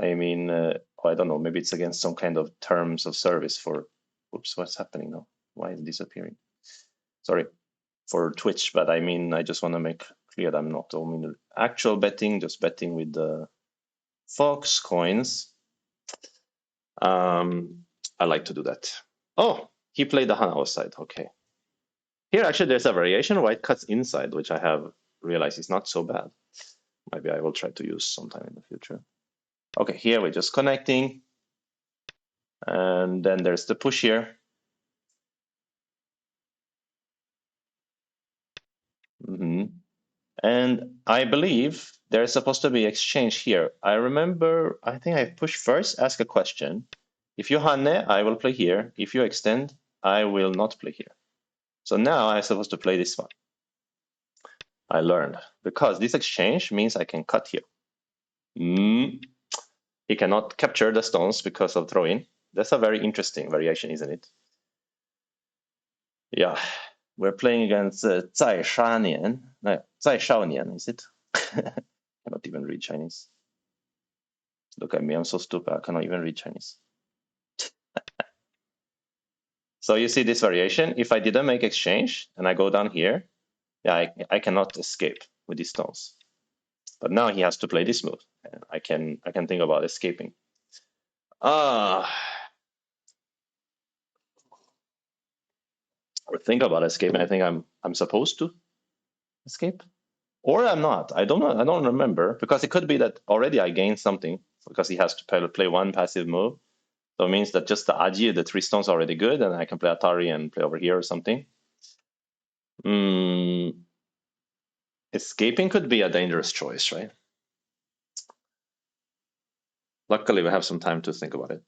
I mean, I don't know. Maybe it's against some kind of terms of service for. Oops, what's happening now? Why is it disappearing? Sorry, for Twitch, but I mean, I just want to make clear that I'm not only actual betting, just betting with the Fox coins. I like to do that. Oh, he played the Hanao side. Okay. Here, actually, there's a variation. White cuts inside, which I have realized is not so bad. Maybe I will try to use sometime in the future. Okay, here we're just connecting. And then there's the push here. Hmm. And I believe there's supposed to be exchange here. I remember, I think I push first, ask a question. If you hane, I will play here. If you extend, I will not play here. So now I'm supposed to play this one. I learned because this exchange means I can cut here. Mm. He cannot capture the stones because of throw-in. That's a very interesting variation, isn't it? Yeah, we're playing against 在杀年. No, 在少年, is it? Cannot even read Chinese. Look at me, I'm so stupid. I cannot even read Chinese. So you see this variation. If I didn't make exchange and I go down here, yeah, I cannot escape with these stones. But now he has to play this move. I can think about escaping. Ah, or think about escaping. I think I'm supposed to escape, or I'm not. I don't know. I don't remember because it could be that already I gained something because he has to play one passive move. So it means that just the Aji, the three stones, are already good, and I can play Atari and play over here or something. Mm, escaping could be a dangerous choice, right? Luckily, we have some time to think about it.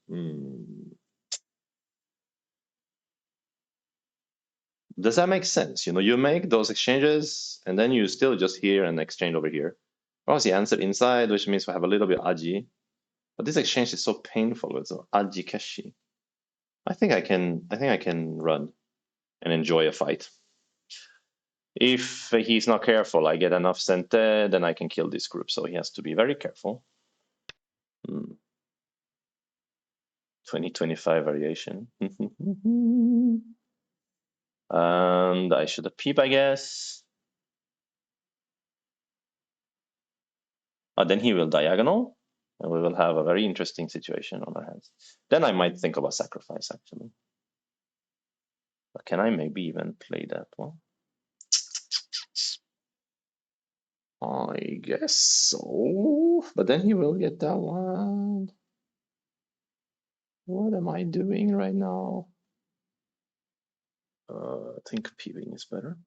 Does that make sense? You know, you make those exchanges, and then you still just here and exchange over here. Obviously, answer inside, which means we have a little bit Aji. But this exchange is so painful. It's Aji Keshi. I think I can. I think I can run and enjoy a fight. If he's not careful, I get enough Sente, then I can kill this group. So he has to be very careful. 2025 variation. And I should have peep, I guess. Then he will diagonal, and we will have a very interesting situation on our hands. Then I might think about sacrifice, actually. But can I maybe even play that one? I guess so. But then he will get that one. What am I doing right now? I think peeping is better.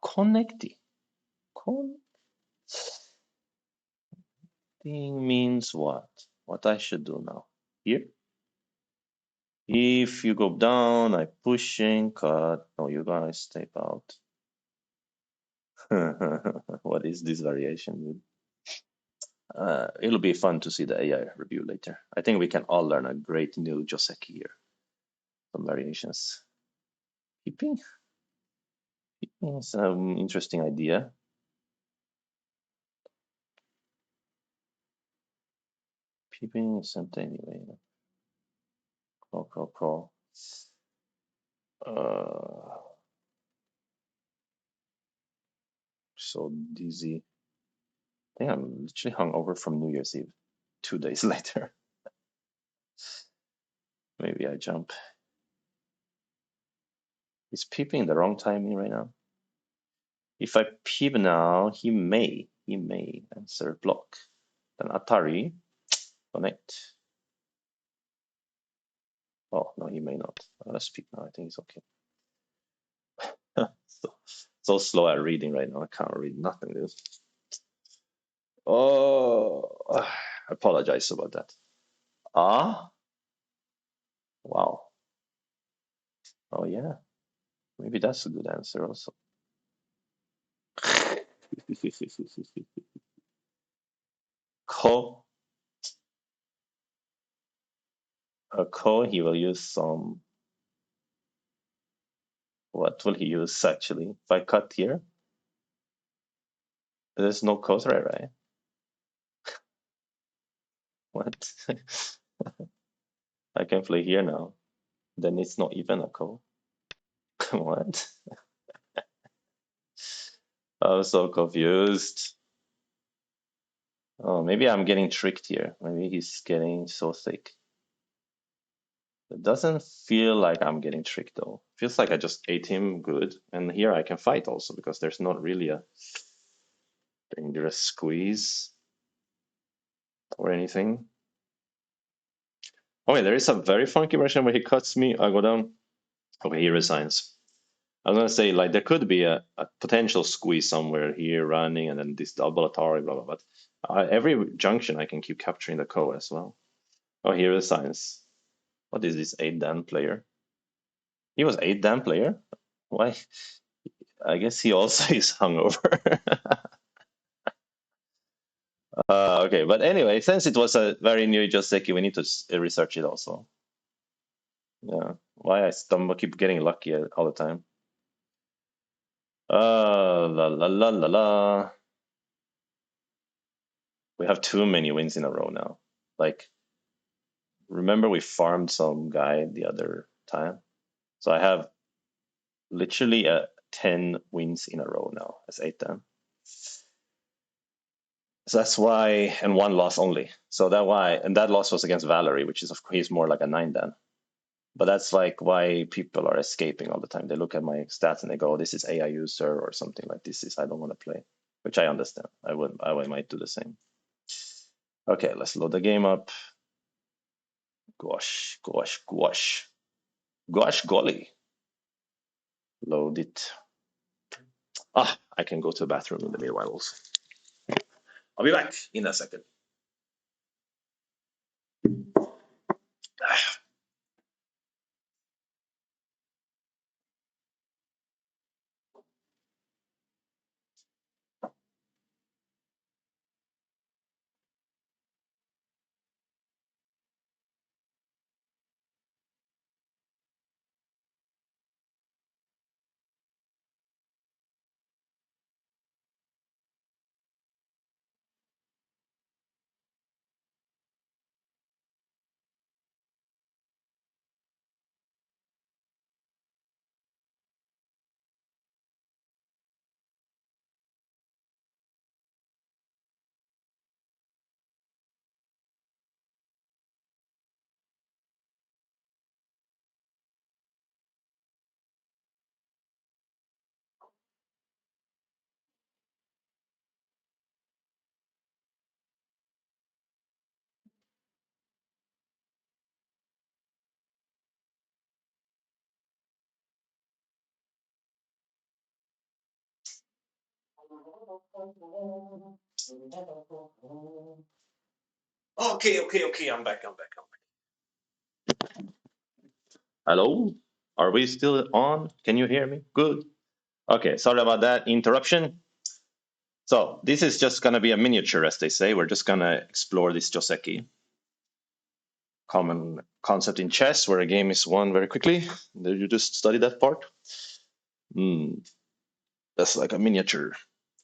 Connecting. Connecting means what? What I should do now? Here? If you go down, I pushing, cut. No, you guys step out. What is this variation? It'll be fun to see the AI review later. I think we can all learn a great new Joseki here. Some variations. Peeping? Peeping is an interesting idea. Peeping is something anyway. Call. So dizzy. I think I'm literally hungover from New Year's Eve. 2 days later. Maybe I jump. Is peeping the wrong timing right now? If I peep now, he may answer block. Then Atari, connect. Oh, no, he may not. Let's peep now. I think it's okay. so slow at reading right now. I can't read nothing. Dude. Oh, I apologize about that. Wow. Oh, yeah. Maybe that's a good answer also. Ko. A ko, he will use some. What will he use actually? If I cut here, there's no ko thread, right? What? I can play here now. Then it's not even a ko. What? I'm so confused. Oh, maybe I'm getting tricked here. Maybe he's getting so thick. It doesn't feel like I'm getting tricked though. Feels like I just ate him good. And here I can fight also because there's not really a dangerous squeeze or anything. Oh, yeah, there is a very funky version where he cuts me. I go down. Okay, he resigns. I was gonna say like there could be a potential squeeze somewhere here running, and then this double Atari, blah blah. But every junction I can keep capturing the ko as well. Oh, here is science. What is this 8 Dan player? He was 8 Dan player. Why? I guess he also is hungover. Okay, but anyway, since it was a very new Joseki, we need to research it also. Yeah, why I stumble keep getting lucky all the time. La la la la la. We have too many wins in a row now. Like, remember we farmed some guy the other time? So I have literally 10 wins in a row now as 8 Dan. So that's why, and one loss only. So that why, and that loss was against Valerie, which is of course he's more like a 9 Dan. But that's like why people are escaping all the time. They look at my stats and they go, "This is AI user" or something like this. Is I don't want to play, which I understand. I might do the same. Okay, let's load the game up. Gosh, gosh, gosh, gosh, golly, load it. I can go to the bathroom in the meanwhile also. I'll be back in a second. Okay. I'm back. Hello? Are we still on? Can you hear me? Good. Okay, sorry about that interruption. So this is just going to be a miniature, as they say. We're just going to explore this Joseki. Common concept in chess, where a game is won very quickly. Did you just study that part? That's like a miniature.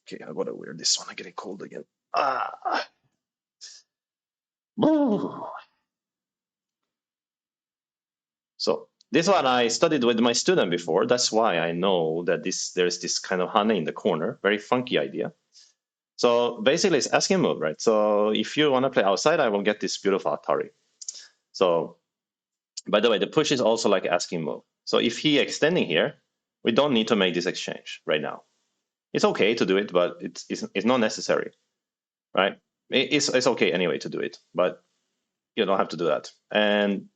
Okay, I gotta wear this one. I'm getting cold again. Ah. So this one I studied with my student before. That's why I know that there's this kind of honey in the corner. Very funky idea. So basically, it's asking move, right? So if you want to play outside, I will get this beautiful Atari. So by the way, the push is also like asking move. So if he extending here, we don't need to make this exchange right now. It's okay to do it, but it's not necessary, right? It's okay anyway to do it, but you don't have to do that.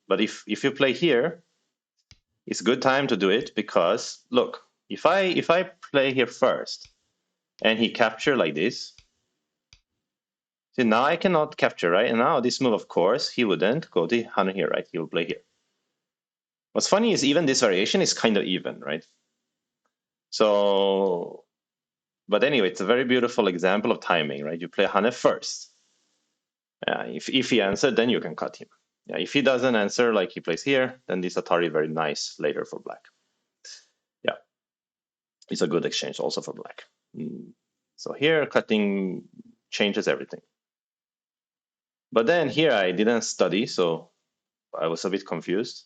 But if you play here, it's a good time to do it because look, if I play here first and he capture like this, see now I cannot capture, right? And now this move, of course, he wouldn't go to Hana here, right? He will play here. What's funny is even this variation is kind of even, right? So, but anyway, it's a very beautiful example of timing, right? You play Hane first. If he answered, then you can cut him. Yeah, if he doesn't answer, like he plays here, then this Atari very nice later for black. Yeah, it's a good exchange also for black. So here cutting changes everything. But then here I didn't study, so I was a bit confused.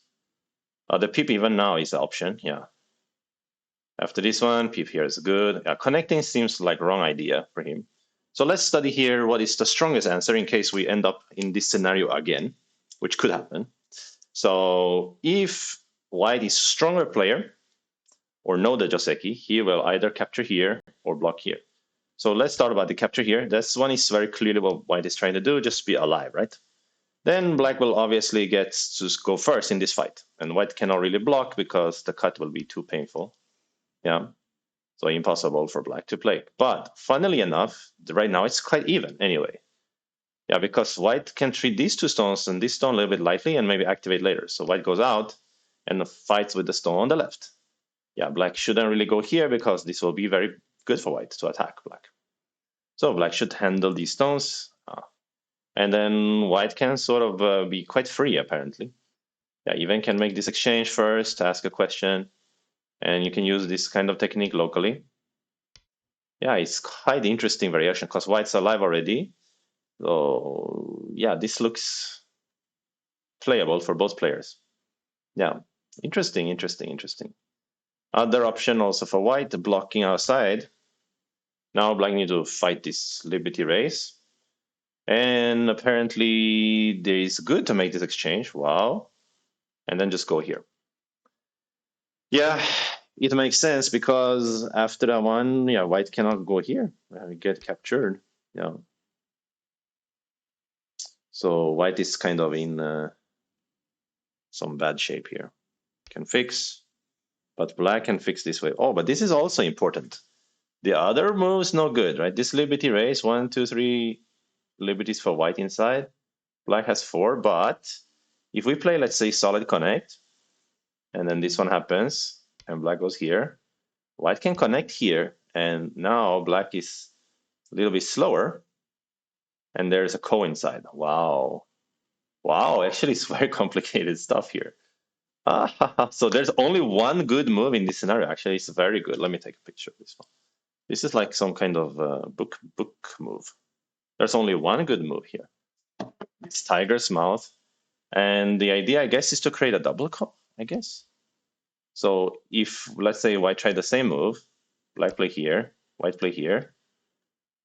The pip even now is an option, yeah. After this one, pip here is good. Connecting seems like wrong idea for him. So let's study here what is the strongest answer in case we end up in this scenario again, which could happen. So if white is stronger player or know the Joseki, he will either capture here or block here. So let's start about the capture here. This one is very clearly what white is trying to do, just be alive, right? Then black will obviously get to go first in this fight. And white cannot really block because the cut will be too painful. Yeah, so impossible for black to play. But funnily enough, right now it's quite even anyway. Yeah, because white can treat these two stones and this stone a little bit lightly and maybe activate later. So white goes out and fights with the stone on the left. Yeah, black shouldn't really go here because this will be very good for white to attack black. So black should handle these stones. And then white can sort of be quite free, apparently. Yeah, even can make this exchange first, ask a question, and you can use this kind of technique locally. Yeah, it's quite interesting variation because white's alive already. So yeah, this looks playable for both players. Yeah, interesting, interesting, interesting. Other option also for white, blocking outside. Now black need to fight this Liberty race. And apparently there is good to make this exchange. Wow. And then just go here. Yeah, it makes sense because after that one, yeah, white cannot go here. Get captured. Yeah. So white is kind of in some bad shape here. Can fix, but black can fix this way. Oh, but this is also important. The other move's no good, right? This Liberty race, 1, 2, 3 liberties for white inside. Black has 4, but if we play, let's say, solid connect, and then this one happens, and black goes here, white can connect here, and now black is a little bit slower, and there's a ko inside. Wow. Wow, actually, it's very complicated stuff here. So there's only one good move in this scenario. Actually, it's very good. Let me take a picture of this one. This is like some kind of book move. There's only one good move here. It's tiger's mouth. And the idea, I guess, is to create a double ko, I guess. So if, let's say, white try the same move, black play here, white play here,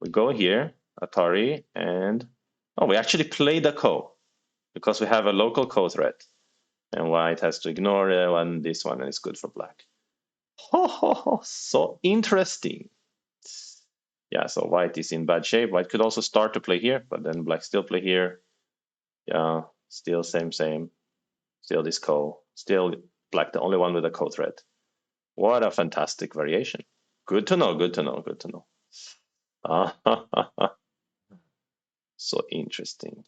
we go here, Atari, and oh, we actually play the ko because we have a local ko threat. And white has to ignore this one, and it's good for black. Oh, so interesting. Yeah, so white is in bad shape. White could also start to play here, but then black still play here. Yeah, still same. Still this ko. Still black, the only one with a ko threat. What a fantastic variation. Good to know, good to know, good to know. So interesting.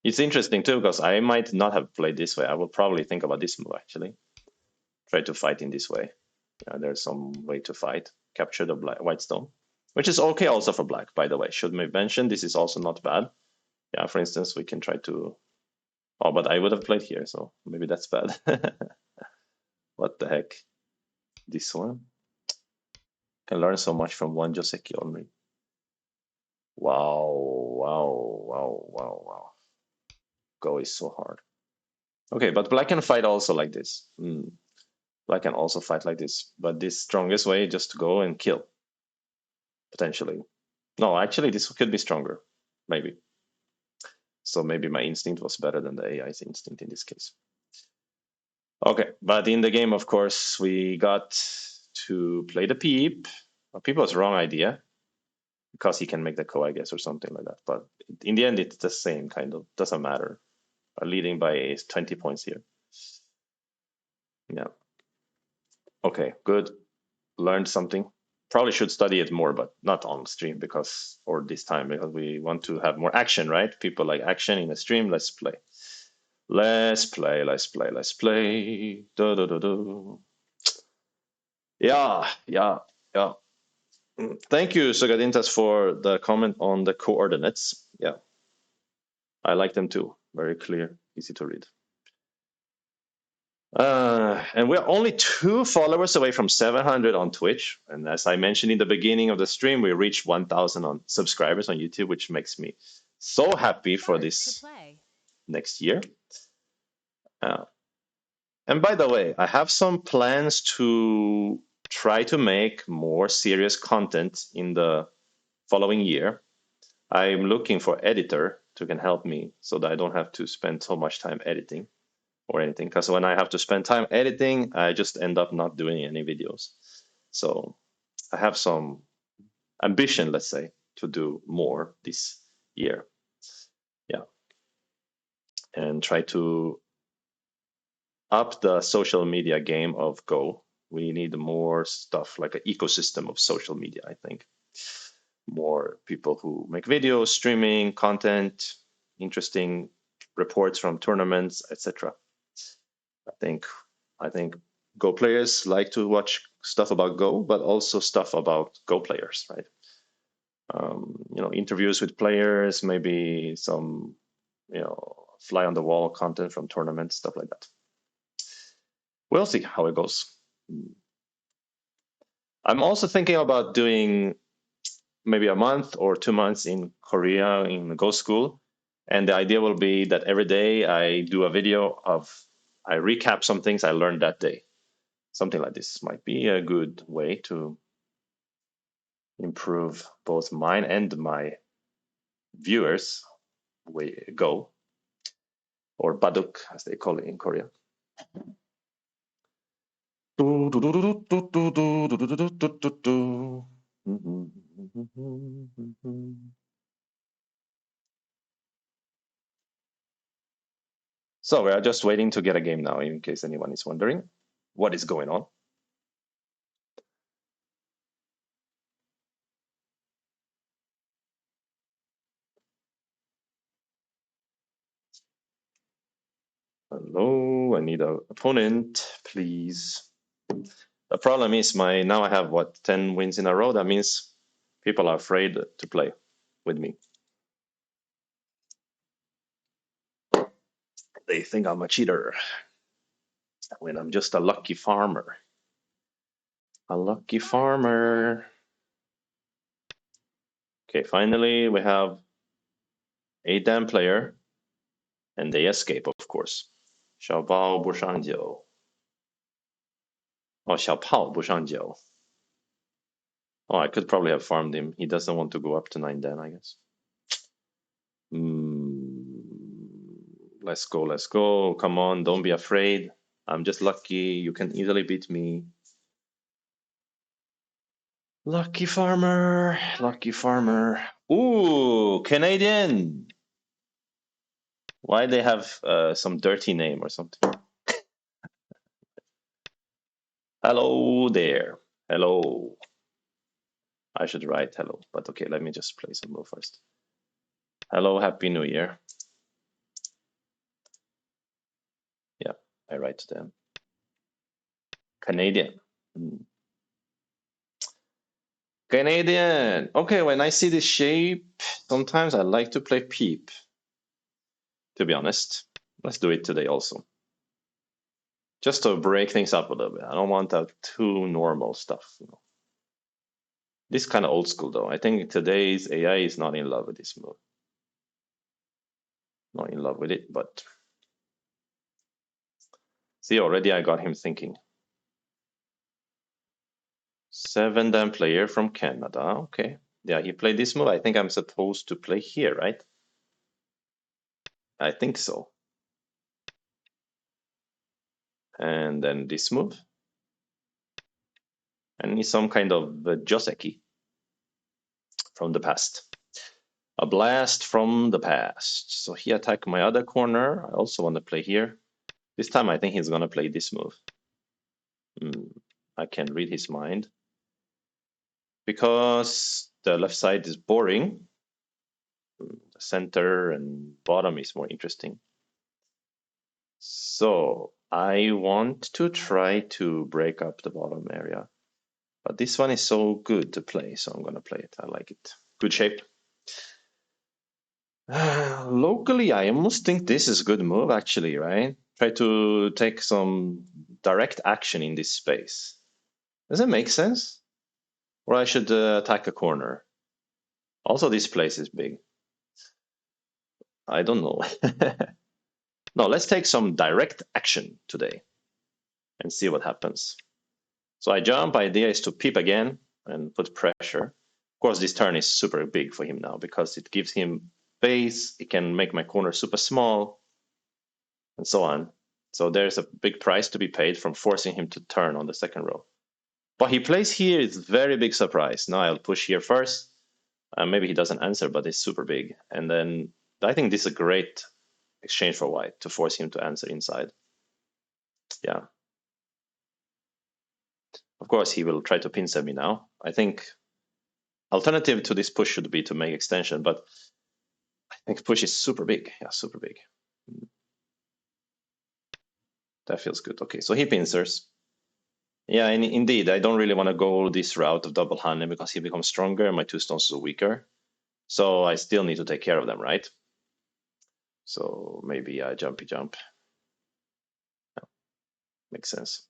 It's interesting too because I might not have played this way. I will probably think about this move actually. Try to fight in this way. Yeah, there's some way to fight. Capture the white stone, which is okay also for black, by the way. Should we mention this is also not bad. Yeah, for instance, we can try to. Oh, but I would have played here, so maybe that's bad. What the heck? This one? Can learn so much from one Joseki only. Wow, wow, wow, wow, wow. Go is so hard. Okay, but black can fight also like this. Black can also fight like this, but this strongest way just to go and kill, potentially. No, actually, this could be stronger, maybe. So maybe my instinct was better than the AI's instinct in this case. Okay, but in the game, of course, we got to play the peep. Well, peep was wrong idea because he can make the ko, I guess, or something like that. But in the end, it's the same kind of. Doesn't matter. Leading by 20 points here. Yeah. Okay, good. Learned something. Probably should study it more, but not on stream because, or this time, because we want to have more action, right? People like action in a stream. Let's play. Let's play. Let's play. Let's play. Do, do, do, do. Yeah, yeah, yeah. Thank you, Sogadintas, for the comment on the coordinates. Yeah, I like them too. Very clear, easy to read. And we're only 2 followers away from 700 on Twitch. And as I mentioned in the beginning of the stream, we reached 1,000 on subscribers on YouTube, which makes me so happy for this next year. And by the way, I have some plans to try to make more serious content in the following year. I'm looking for editor who can help me so that I don't have to spend so much time editing or anything. Because when I have to spend time editing, I just end up not doing any videos. So I have some ambition, let's say, to do more this year. Yeah. And try to up the social media game of Go. We need more stuff like an ecosystem of social media, I think. More people who make videos, streaming, content, interesting reports from tournaments, etc. I think I think Go players like to watch stuff about Go, but also stuff about Go players, right? Interviews with players, maybe some, fly on the wall content from tournaments, stuff like that. We'll see how it goes. I'm also thinking about doing maybe a month or 2 months in Korea in the Go school. And the idea will be that every day I do a video I recap some things I learned that day. Something like this might be a good way to improve both mine and my viewers' way Go, or baduk as they call it in Korea. So we are just waiting to get a game now, in case anyone is wondering what is going on. Hello, I need an opponent, please. The problem is now I have 10 wins in a row. That means people are afraid to play with me. They think I'm a cheater when I'm just a lucky farmer. A lucky farmer. Okay, finally we have a damn player, and they escape, of course. 小包不上酒. Oh, 小炮不上酒. Oh, I could probably have farmed him. He doesn't want to go up to 9 then, I guess. Let's go, let's go. Come on, don't be afraid. I'm just lucky. You can easily beat me. Lucky farmer, lucky farmer. Ooh, Canadian. Why they have some dirty name or something? Hello there. Hello. I should write hello, but okay, let me just play some move first. Hello, Happy New Year. Yeah, I write to them. Canadian. Canadian. Okay, when I see this shape, sometimes I like to play peep, to be honest. Let's do it today also. Just to break things up a little bit. I don't want that too normal stuff. This kind of old school though. I think today's AI is not in love with this move. Not in love with it, but see, already I got him thinking. 7-dan player from Canada. Okay. Yeah, he played this move. I think I'm supposed to play here, right? I think so. And then this move. And he's some kind of Joseki from the past. A blast from the past. So he attacked my other corner. I also want to play here. This time I think he's going to play this move. I can read his mind. Because the left side is boring. The center and bottom is more interesting. So I want to try to break up the bottom area. But this one is so good to play, so I'm going to play it. I like it. Good shape. Locally, I almost think this is a good move, actually, right? Try to take some direct action in this space. Does it make sense? Or I should attack a corner. Also, this place is big. I don't know. No, let's take some direct action today and see what happens. So I jump. Idea is to peep again and put pressure. Of course, this turn is super big for him now because it gives him space. It can make my corner super small and so on. So there's a big price to be paid from forcing him to turn on the second row. But he plays here is very big surprise. Now I'll push here first. Maybe he doesn't answer, but it's super big. And then I think this is a great exchange for white, to force him to answer inside. Yeah. Of course, he will try to pin set me now. I think alternative to this push should be to make extension, but I think push is super big. Yeah, super big. That feels good. Okay, so he pincers. Yeah, and indeed, I don't really want to go this route of double Hane because he becomes stronger and my two stones are weaker. So I still need to take care of them, right? So maybe I jumpy jump. Yeah, makes sense.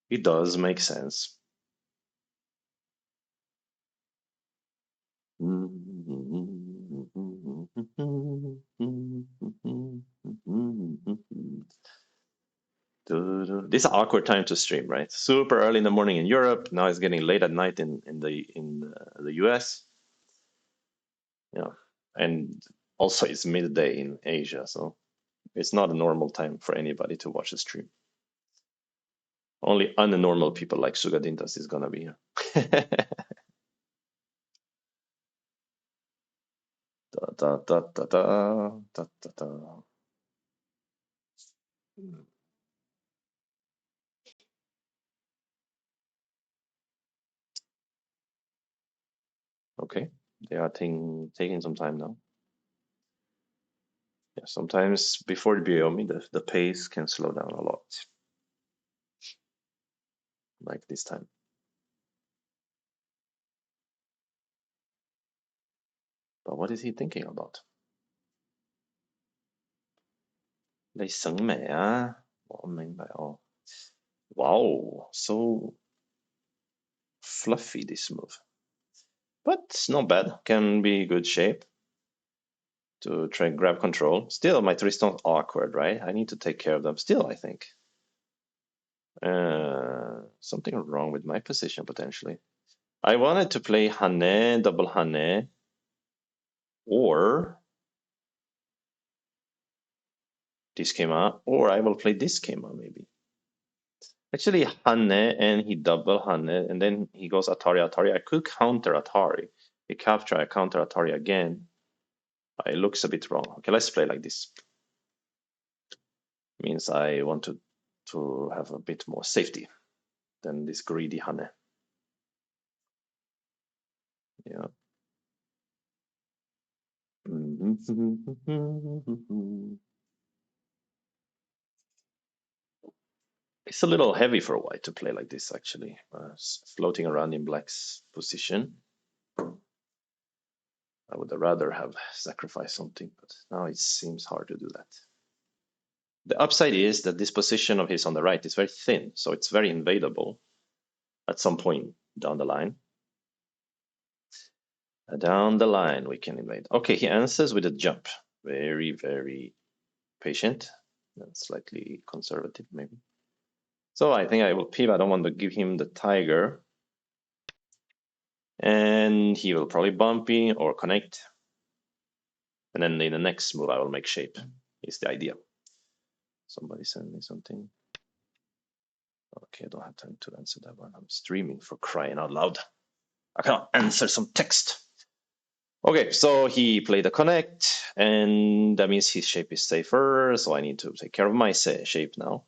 It does make sense. This is an awkward time to stream, right? Super early in the morning in Europe. Now it's getting late at night in the US. Yeah, and also it's midday in Asia, so it's not a normal time for anybody to watch a stream. Only unnormal people like Sugadintas is gonna be here. Da, da, da, da, da, da, da. Okay, they are taking some time now. Yeah, sometimes before the Biomi, the pace can slow down a lot, like this time. But what is he thinking about? 你醒未啊？我明白哦。Wow, so fluffy this move. But it's not bad. Can be good shape to try and grab control. Still, my Tristan's awkward, right? I need to take care of them still, I think. Something wrong with my position, potentially. I wanted to play Hane, double Hane, or this came out, or I will play this came out, maybe. Actually, Hane, and he double Hane, and then he goes Atari, Atari. I could counter Atari. He capture, I counter Atari again. It looks a bit wrong. Okay, let's play like this. Means I want to have a bit more safety than this greedy Hane. Yeah. It's a little heavy for a white to play like this, actually. Floating around in black's position. I would rather have sacrificed something, but now it seems hard to do that. The upside is that this position of his on the right is very thin, so it's very invadable at some point down the line. Down the line, we can invade. Okay, he answers with a jump. Very, very patient. Slightly conservative, maybe. So I think I will pivot. I don't want to give him the tiger. And he will probably bumpy or connect. And then in the next move, I will make shape, is the idea. Somebody send me something. Okay, I don't have time to answer that one. I'm streaming, for crying out loud. I cannot answer some text. Okay, so he played a connect, and that means his shape is safer, so I need to take care of my shape now.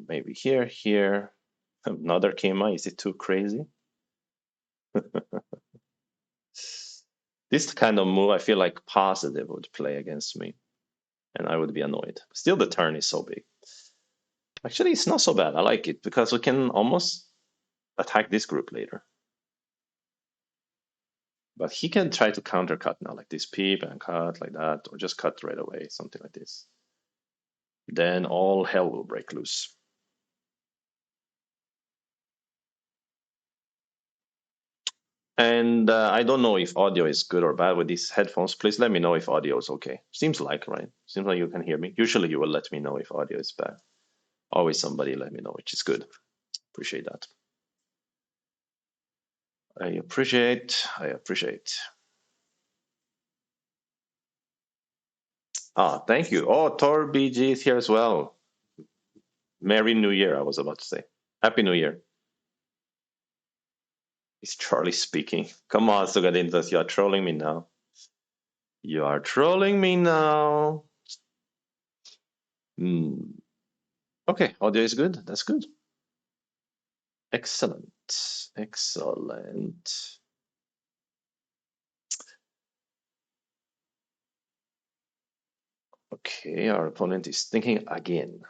Maybe here. Another Kema, is it too crazy? This kind of move, I feel like positive would play against me, and I would be annoyed. Still, the turn is so big. Actually, it's not so bad. I like it because we can almost attack this group later. But he can try to counter cut now, like this peep and cut like that, or just cut right away, something like this. Then all hell will break loose. And I don't know if audio is good or bad with these headphones. Please let me know if audio is okay. Seems like, right? Seems like you can hear me. Usually you will let me know if audio is bad. Always somebody let me know, which is good. Appreciate that. I appreciate. Thank you. Oh, Tor BG is here as well. Merry New Year, I was about to say. Happy New Year. It's Charlie speaking. Come on, Sugadintas, you are trolling me now. You are trolling me now. Okay, audio is good. That's good. Excellent. Excellent. Okay, our opponent is thinking again.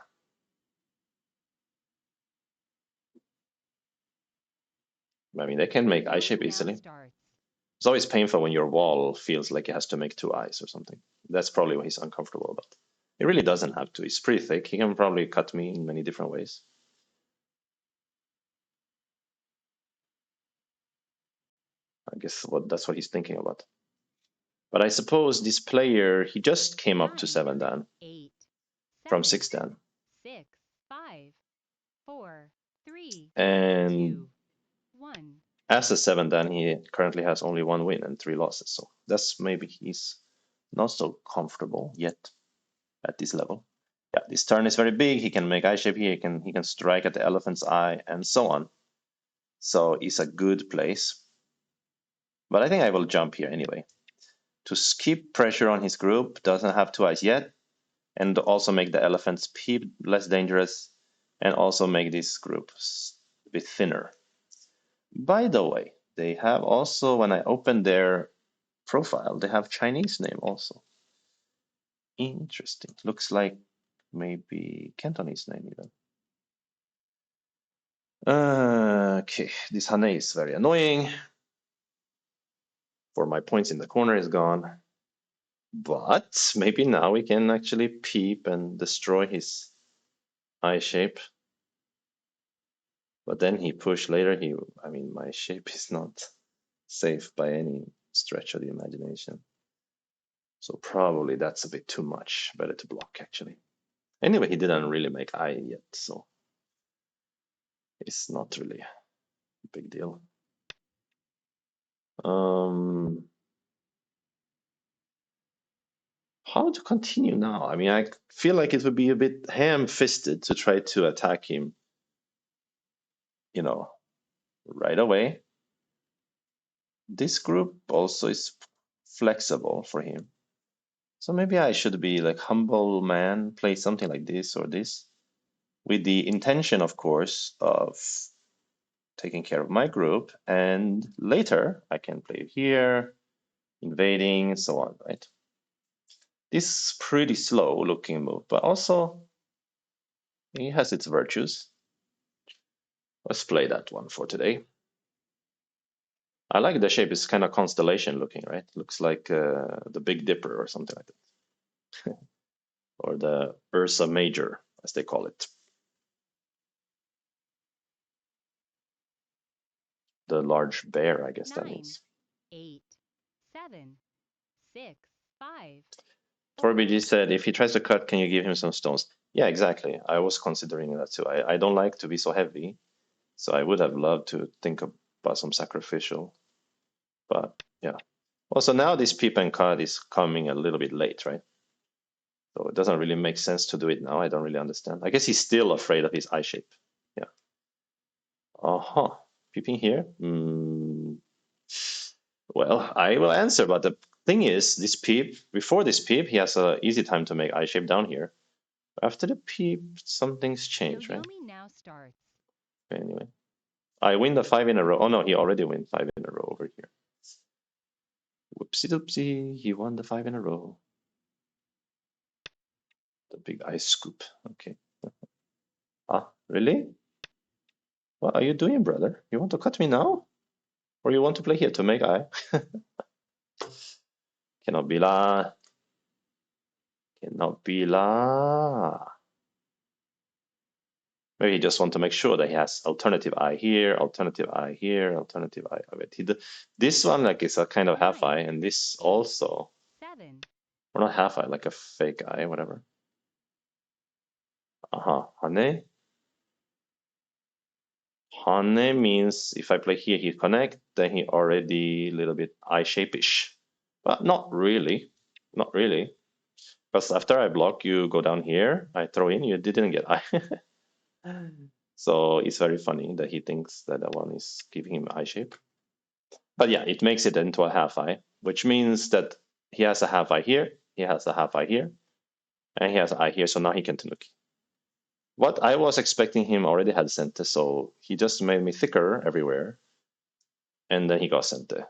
I mean, they can make eye shape easily. It's always painful when your wall feels like it has to make two eyes or something. That's probably what he's uncomfortable about. It really doesn't have to. It's pretty thick. He can probably cut me in many different ways. I guess that's what he's thinking about. But I suppose this player, he just came up to 7 dan. 8, From 7, 6 dan. 6, 5, 4, 3, And 2, 1. As a 7 dan, he currently has only 1 win and 3 losses. So that's maybe he's not so comfortable yet at this level. Yeah, this turn is very big. He can make eye shape here. He can strike at the elephant's eye and so on. So it's a good place. But I think I will jump here anyway. To keep pressure on his group, doesn't have 2 eyes yet, and also make the elephant's peep less dangerous, and also make this group a bit thinner. By the way, they have also, when I open their profile, they have Chinese name also. Interesting. Looks like maybe Cantonese name even. Okay, this Hane is very annoying. For my points in the corner is gone. But maybe now we can actually peep and destroy his eye shape. But then he pushed later. I mean, my shape is not safe by any stretch of the imagination. So probably that's a bit too much. Better to block, actually. Anyway, he didn't really make eye yet, so it's not really a big deal. How to continue now? I mean, I feel like it would be a bit ham-fisted to try to attack him, right away. This group also is flexible for him. So maybe I should be like humble man, play something like this or this, with the intention, of course, of taking care of my group, and later I can play here, invading, so on, right? This is pretty slow looking move, but also it has its virtues. Let's play that one for today. I like the shape. It's kind of constellation looking, right? Looks like the Big Dipper or something like that. Or the Ursa Major, as they call it. The large bear, I guess 9, that means. 8, 7, 6, 5. Torbiji said, if he tries to cut, can you give him some stones? Yeah, exactly. I was considering that too. I don't like to be so heavy, so I would have loved to think about some sacrificial. But yeah. Also, now this peep and cut is coming a little bit late, right? So it doesn't really make sense to do it now. I don't really understand. I guess he's still afraid of his eye shape. Yeah. Uh-huh. Peeping here? Well, I will answer, but the thing is, this peep, before this peep, he has an easy time to make eye shape down here. After the peep, something's changed, right? Now starts. Anyway, I win the 5 in a row. Oh no, he already win 5 in a row over here. Whoopsie doopsie, he won the 5 in a row. The big ice scoop. Okay. Ah, really? What are you doing, brother? You want to cut me now? Or you want to play here to make eye? Cannot be la. Cannot be la. Maybe he just want to make sure that he has alternative eye here, alternative eye here, alternative eye. This one like is a kind of half eye, and this also, 7. or not half eye, like a fake eye, whatever. Hane. Hane means if I play here, he connect, then he already a little bit eye shape-ish. But not really, not really. Because after I block, you go down here, I throw in, you didn't get eye. So it's very funny that he thinks that that one is giving him eye shape. But yeah, it makes it into a half eye, which means that he has a half eye here, he has a half eye here, and he has an eye here, so now he can tanuki. What I was expecting him already had Sente, so he just made me thicker everywhere, and then he got Sente.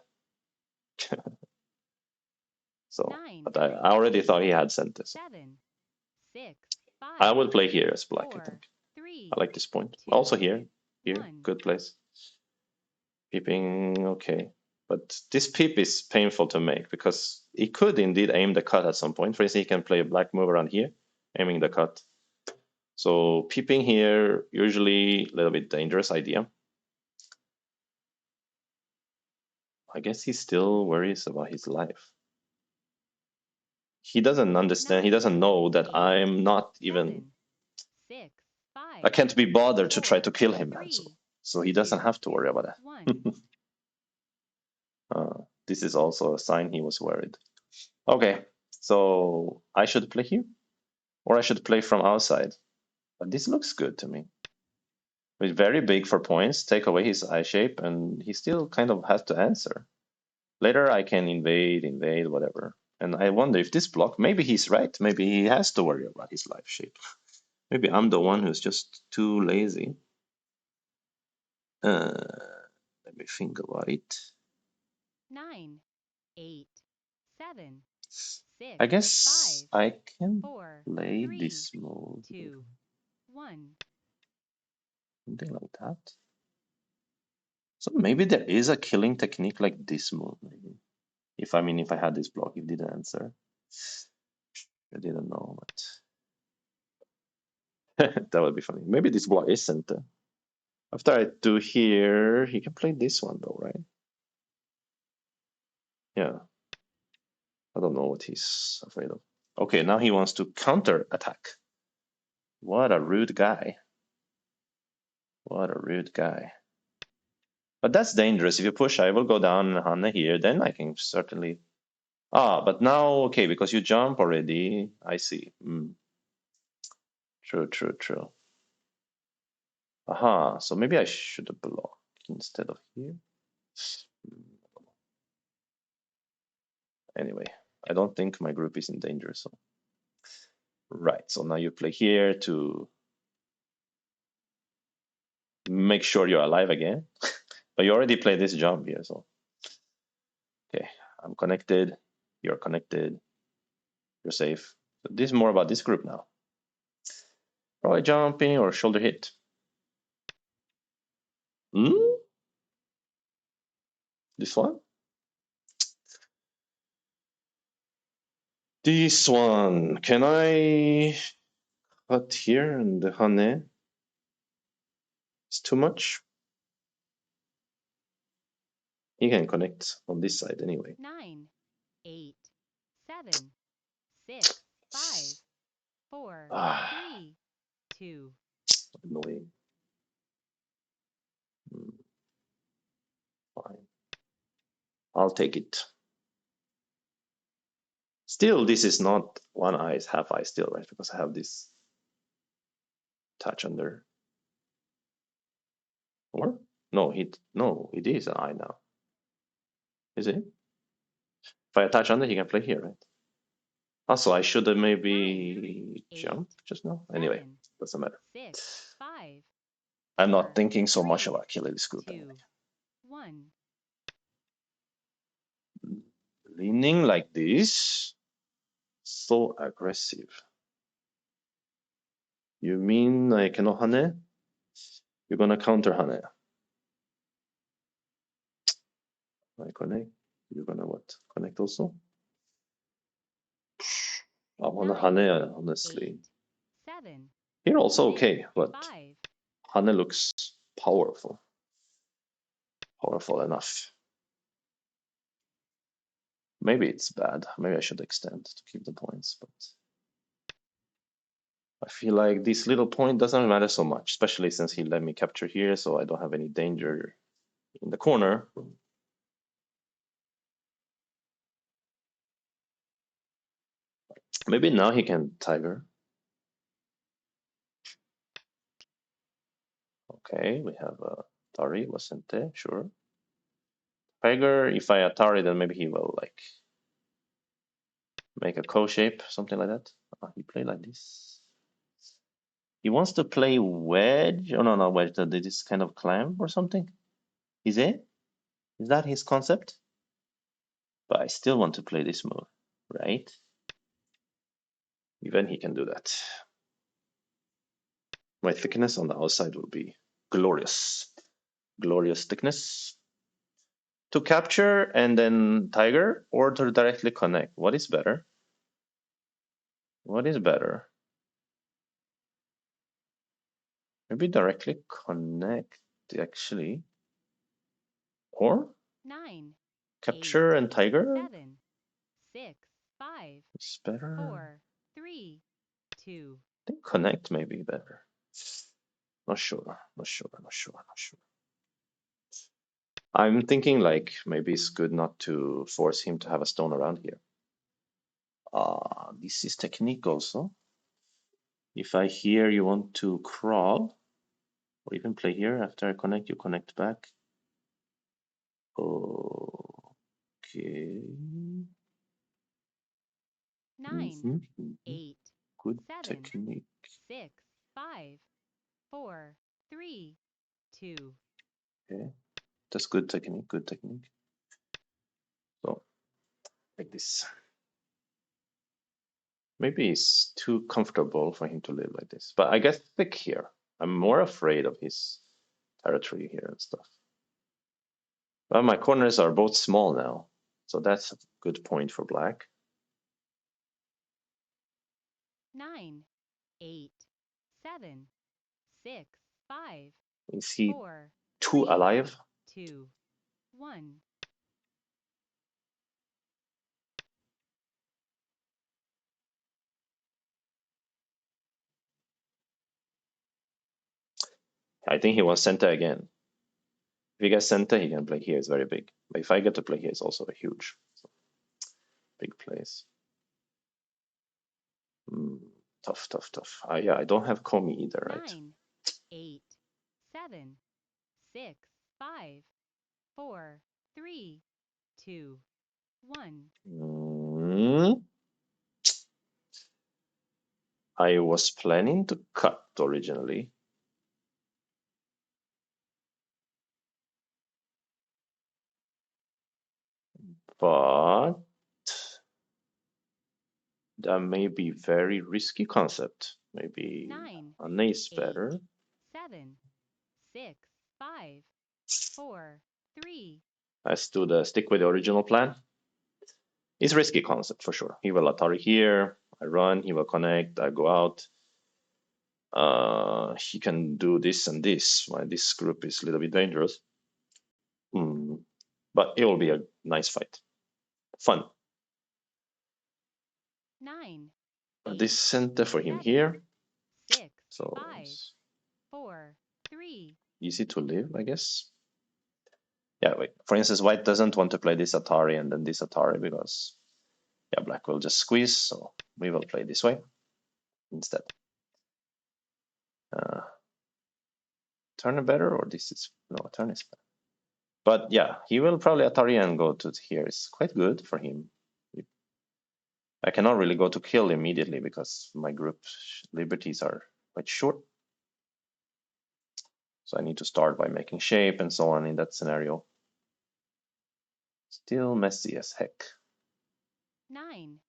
So, nine, but I already eight, thought he had Sente. So 7, 6, I 5, will play here as black, I 4, think. 3, I like this point. 2, Also here, 1. good place. Peeping, okay. But this peep is painful to make because he could indeed aim the cut at some point. For instance, he can play a black move around here, aiming the cut. So peeping here, usually a little bit dangerous idea. I guess he still worries about his life. He doesn't understand, he 9, doesn't know that 8, I'm not even, 7, 6, I 5, can't be bothered to try 4, to kill him, man. 3, So he doesn't 2, have to worry about that. 1. This is also a sign he was worried. Okay, so I should play here, or I should play from outside. But this looks good to me. It's very big for points. Take away his eye shape, and he still kind of has to answer. Later, I can invade, whatever. And I wonder if this block, maybe he's right. Maybe he has to worry about his life shape. Maybe I'm the one who's just too lazy. Let me think about it. 9, 8, 7, 6, I 5, guess I can 4, play 3, this move. 2, 1. Something like that. So maybe there is a killing technique like this move, maybe. If I had this block, it didn't answer. I didn't know, but that would be funny. Maybe this block isn't. After I do here, he can play this one though, right? Yeah. I don't know what he's afraid of. Okay, now he wants to counter attack. What a rude guy. What a rude guy. But that's dangerous. If you push, I will go down Hanne here, then I can certainly. Ah, but now, okay, because you jump already, I see. True, true, true. Aha, so maybe I should block instead of here. Anyway, I don't think my group is in danger, so. Right, so now you play here to make sure you're alive again. But you already played this jump here, so. Okay, I'm connected, you're connected, you're safe. So this is more about this group now. Probably jumping or shoulder hit. Hmm? This one? This one. Can I cut here and the Hane? It's too much. He can connect on this side anyway. 9, 8, 7, 6, 5, 4, Ah, 3, 2. annoying. Fine. I'll take it. Still, this is not one eye, it's half eye still, right? Because I have this touch under. Or? No, it is an eye now. Is it? If I touch under, he can play here, right? Also, I should have 9, maybe 8, jumped just now. Anyway, 7, doesn't matter. 6, 5, I'm not 4, thinking so much 3, about killing this group anyway. 2, 1. Leaning like this, so aggressive. You mean I cannot Hane? You're gonna counter Hane. I connect. You're gonna what? Connect also? I wanna 9, Hane, 8, honestly. 7, Here also 6, okay, but 5. Hane looks powerful. Powerful enough. Maybe it's bad. Maybe I should extend to keep the points, but I feel like this little point doesn't matter so much, especially since he let me capture here, so I don't have any danger in the corner. Maybe now he can tiger. Okay, we have Tari, Wasente, sure. Tiger, if I Atari, then maybe he will like make a co shape, something like that. He play like this. He wants to play wedge. Oh, no, not wedge. This kind of clamp or something. Is it? Is that his concept? But I still want to play this move, right? Even he can do that. My thickness on the outside will be glorious. Glorious thickness. To capture and then tiger, or to directly connect? What is better? What is better? Maybe directly connect, actually. Or 9, 8, capture and tiger? 7, 6, 5, It's better. 4, 3, 2. I think connect may be better. Not sure, not sure, not sure, not sure. I'm thinking like maybe it's good not to force him to have a stone around here. This is technique also. If I hear you want to crawl, or even play here, after I connect, you connect back. Okay. 9, Mhm. 8, Good 7, technique. 6, 5, 4, 3, 2. Okay, that's good technique, good technique. So, like this. Maybe it's too comfortable for him to live like this. But I get thick here. I'm more afraid of his territory here and stuff. But my corners are both small now. So that's a good point for black. 9, 8, 7, 6, 5, Is he 4, too 3, alive? 2, 1. I think he wants center again. If he gets center, he can play here. It's very big. But if I get to play here, it's also a huge. So, big place. Tough, tough, tough. Yeah, I don't have Komi either, right? 9, 8, 7, 6, 5, 4, 3, 2, 1. I was planning to cut originally. But that may be very risky concept. Maybe 9, Anne is 8, better. 7, 6, 5, 4, 3. As to the stick with the original plan. It's risky concept for sure. He will Atari here. I run. He will connect. I go out. He can do this and this. Why this group is a little bit dangerous. But it will be a nice fight. Fun. 9, This 8, center for him 7, here. 6, So 5, it's 4, 3. easy to live, I guess. Yeah, wait. For instance, white doesn't want to play this Atari and then this Atari because, yeah, black will just squeeze. So we will play this way instead. Turn better, or this is no turn is better. But yeah, he will probably Atari and go to here. It's quite good for him. I cannot really go to kill immediately because my group liberties are quite short. So I need to start by making shape and so on in that scenario. Still messy as heck. 9,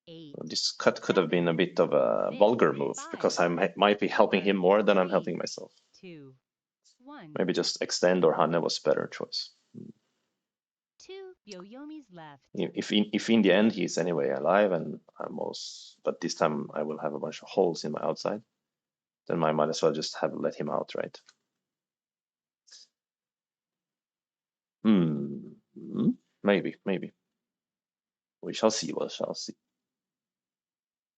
8. So this cut could have been a bit of a vulgar move because I might be helping him more than I'm helping myself. 2, 1. Maybe just extend or Hanne was better choice. 2 Yoyomis left. If in the end he's anyway alive and but this time I will have a bunch of holes in my outside, then I might as well just have let him out, right? Maybe. We shall see. We shall see.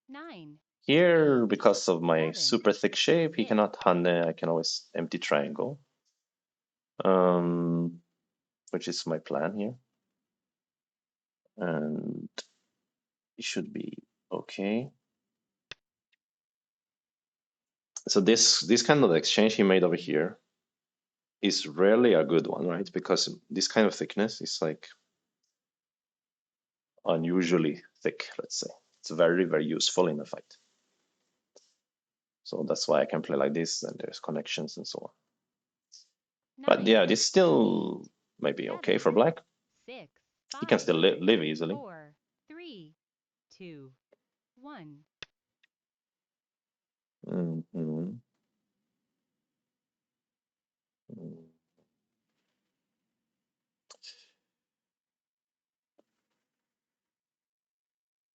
9. Here, because of my 7, super thick shape, he 6. cannot Hanne. I can always empty triangle, which is my plan here, and it should be okay. So this kind of exchange he made over here is rarely a good one, right? Because this kind of thickness is like unusually thick, let's say. It's very, very useful in a fight. So that's why I can play like this, and there's connections and so on. But 9, yeah, this still might be okay for 7, black. 6, He can 5, still live easily. 4, 3, 2, 1. Mm-hmm.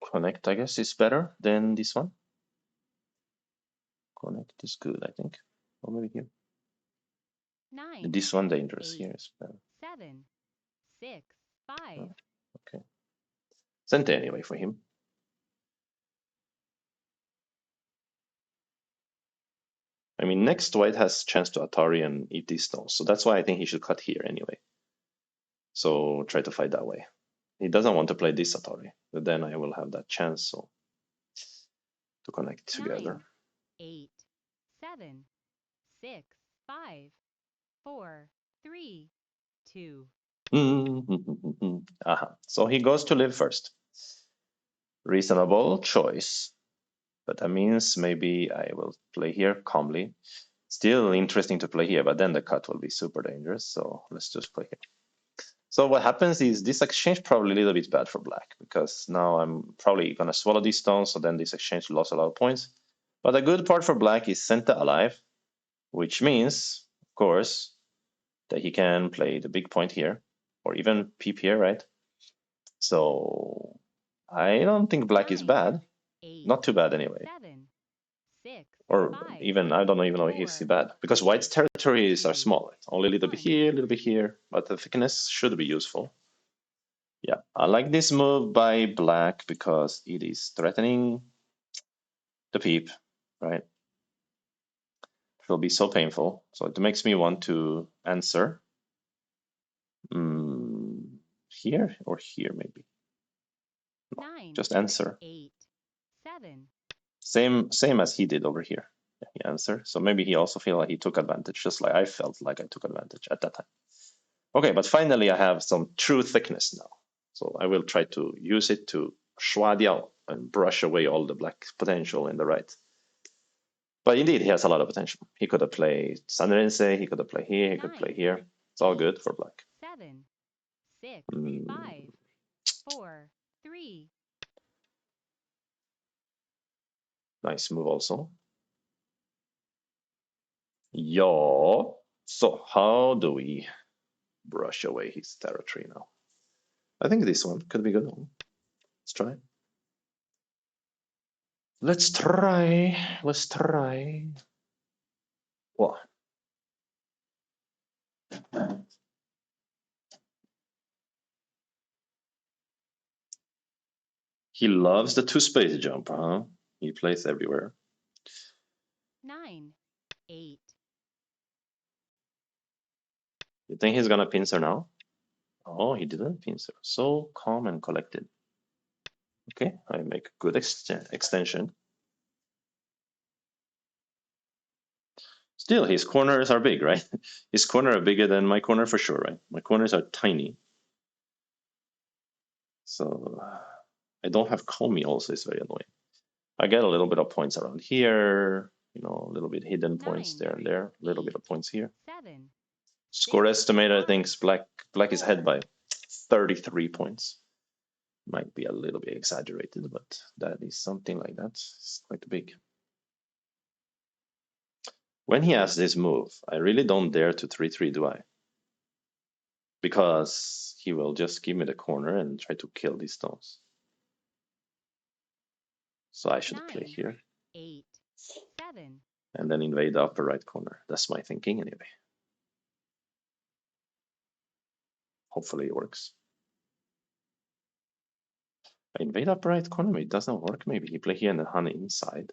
Connect, I guess, is better than this one. Connect is good, I think. Or maybe here. 9, This one dangerous. 8, Here is better. 7, 6, 5. Oh, okay. Sente anyway for him. I mean, next white has chance to Atari and eat these stones. So that's why I think he should cut here anyway. So try to fight that way. He doesn't want to play this Atari, but then I will have that chance so to connect together. 9, 8, 7, 6, 5, 4, 3, 2. So he goes to live first. Reasonable choice. But that means maybe I will play here calmly. Still interesting to play here, but then the cut will be super dangerous. So let's just play here. So what happens is this exchange probably a little bit bad for black because now I'm probably going to swallow these stones. So then this exchange lost a lot of points. But the good part for black is Senta alive, which means, of course, that he can play the big point here or even peep here, right? So I don't think black is 9, bad. 8, Not too bad anyway. 7, 6, Or 5, even, I don't even know if he's 4, bad. Because white's territories are 2, small. Only a little bit 1. here, a little bit here. But the thickness should be useful. Yeah, I like this move by black because it is threatening the peep, right? It will be so painful. So it makes me want to answer. Here or here, maybe. 9, Just answer. 8, 7. Same as he did over here. Yeah, he answered. So maybe he also feel like he took advantage, just like I felt like I took advantage at that time. Okay, but finally I have some true thickness now. So I will try to use it to schwa diao and brush away all the black potential in the right. But indeed, he has a lot of potential. He could have played Sanrense, he could have played here, he could play 9, here. It's all good for black. 7, 6, Mm, 5, 4, 3. nice move also. Yeah. So how do we brush away his territory now? I think this one could be good. Let's try. Let's try. Let's try. What? He loves the two-space jump, huh? He plays everywhere. 9, 8. You think he's gonna pincer now? Oh, he didn't pincer. So calm and collected. Okay, I make a good extension. Still, his corners are big, right? His corners are bigger than my corner for sure, right? My corners are tiny. So I don't have Komi also, it's very annoying. I get a little bit of points around here, you know, a little bit hidden points 9, there and there, a little 8, bit of points here. 7. Score 6, estimator, I think 5, black is ahead 4. by 33 points. Might be a little bit exaggerated, but that is something like that. It's quite big. When he has this move, I really don't dare to 3-3, do I? Because he will just give me the corner and try to kill these stones. So I should play 9, here 8, 7. and then invade the upper right corner. That's my thinking anyway. Hopefully it works. I invade upper right corner, it doesn't work. Maybe he play here and then honey inside.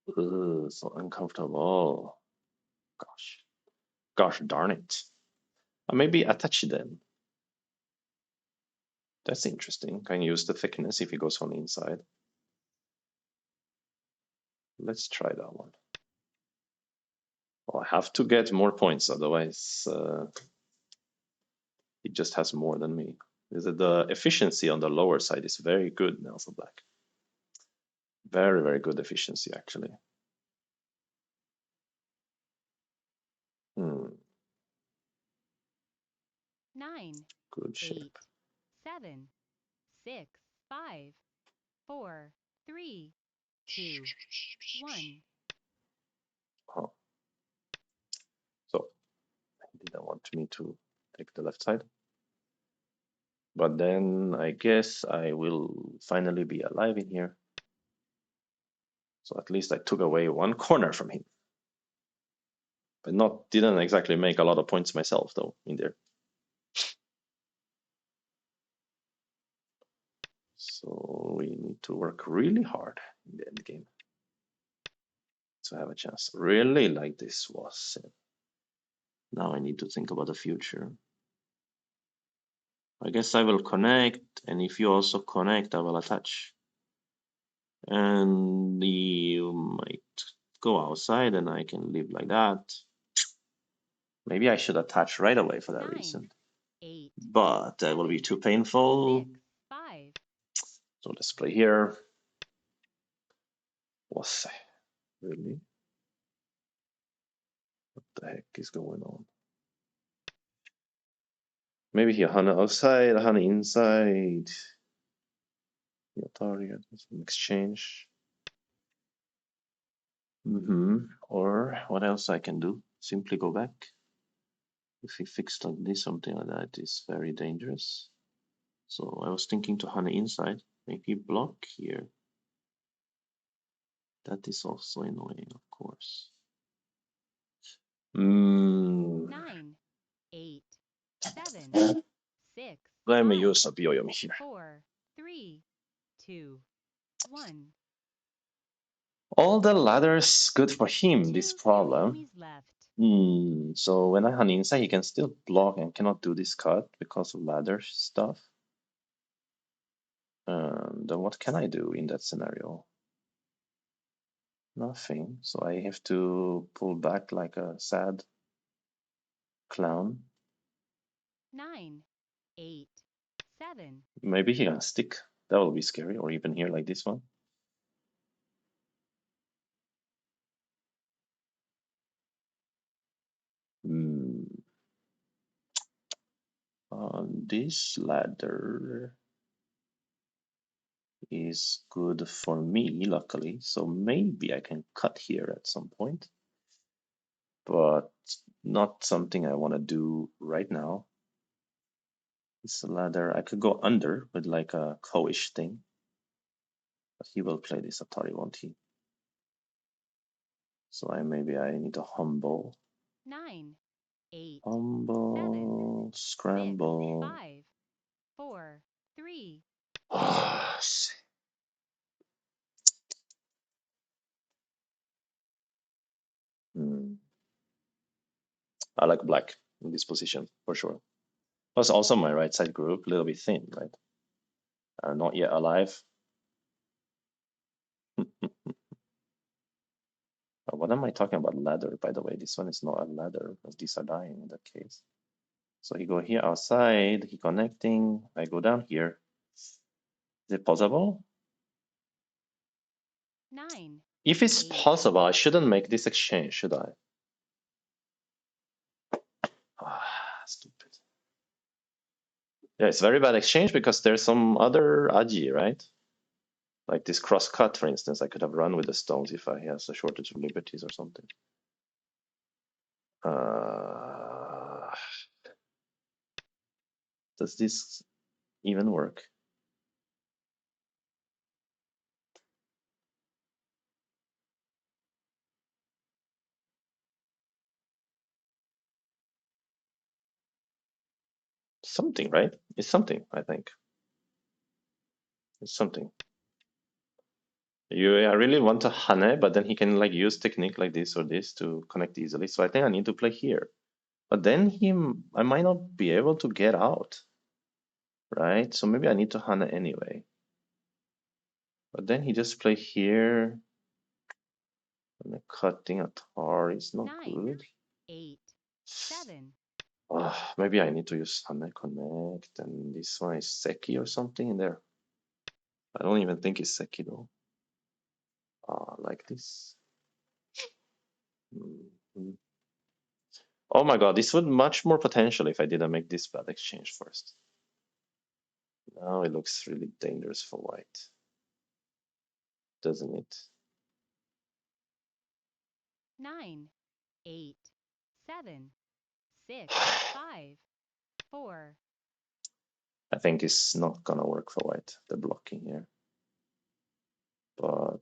Ugh, so uncomfortable. Gosh. Gosh darn it. Maybe attach then. That's interesting. Can use the thickness if he goes on the inside. Let's try that one. Well, I have to get more points, otherwise he just has more than me. The efficiency on the lower side is very good now for black. Very, very good efficiency, actually. 9, Good 8, shape. 7, 6, 5, 4, 3, 2, 1. Oh. So he didn't want me to take the left side. But then I guess I will finally be alive in here. So at least I took away one corner from him. But didn't exactly make a lot of points myself though in there. So we need to work really hard in the end game to have a chance. Really like this was. Now I need to think about the future. I guess I will connect, and if you also connect, I will attach. And you might go outside and I can live like that. Maybe I should attach right away for that 9, reason. 8, But that will be too painful. 6, 5. So let's play here. Was really? What the heck is going on? Maybe he Hana outside, Hana inside. The Atari some exchange. Or what else I can do? Simply go back. If he fixed like this, something like that is very dangerous. So I was thinking to Hana inside. Maybe block here. That is also annoying, of course. 9, 8, 7, 6, Let me 5, use a bioyomi here. 4, 3, 2, 1. All the ladders good for him, this 2 problem. byoyomis left. So when I hunt inside, he can still block and cannot do this cut because of ladder stuff. Then what can I do in that scenario? Nothing. So I have to pull back like a sad clown. 9, 8, 7. Maybe he can stick. That will be scary. Or even here like this one. This ladder is good for me, luckily. So maybe I can cut here at some point. But not something I want to do right now. This ladder, I could go under with like a co-ish thing. But he will play this Atari, won't he? So maybe I need to humble. 9, 8, Humble, 7, scramble. 6, 5, 4, 3. I like black in this position for sure. Plus also my right side group, a little bit thin, right? Not yet alive. What am I talking about? Ladder, by the way. This one is not a ladder because these are dying in that case. So he go here outside, he connecting. I go down here. Is it possible? 9. If it's 8. possible, I shouldn't make this exchange, should I? Stupid. Yeah, it's very bad exchange because there's some other Aji, right? Like this cross cut, for instance, I could have run with the stones if I has a shortage of liberties or something. Does this even work? Something, right? It's something, I think. It's something. I really want to Hane, but then he can like use technique like this or this to connect easily. So I think I need to play here. But then I might not be able to get out, right? So maybe I need to Hane anyway. But then he just play here. And the cutting a tar is not 9, good. 8, 7. Maybe I need to use Hane Connect, and this one is Seki or something in there. I don't even think it's Seki though. Like this. Oh my god, this would much more potential if I didn't make this bad exchange first. Now it looks really dangerous for white, doesn't it? 9, 8, 7, 6, 5, 4. I think it's not gonna work for white, the blocking here. But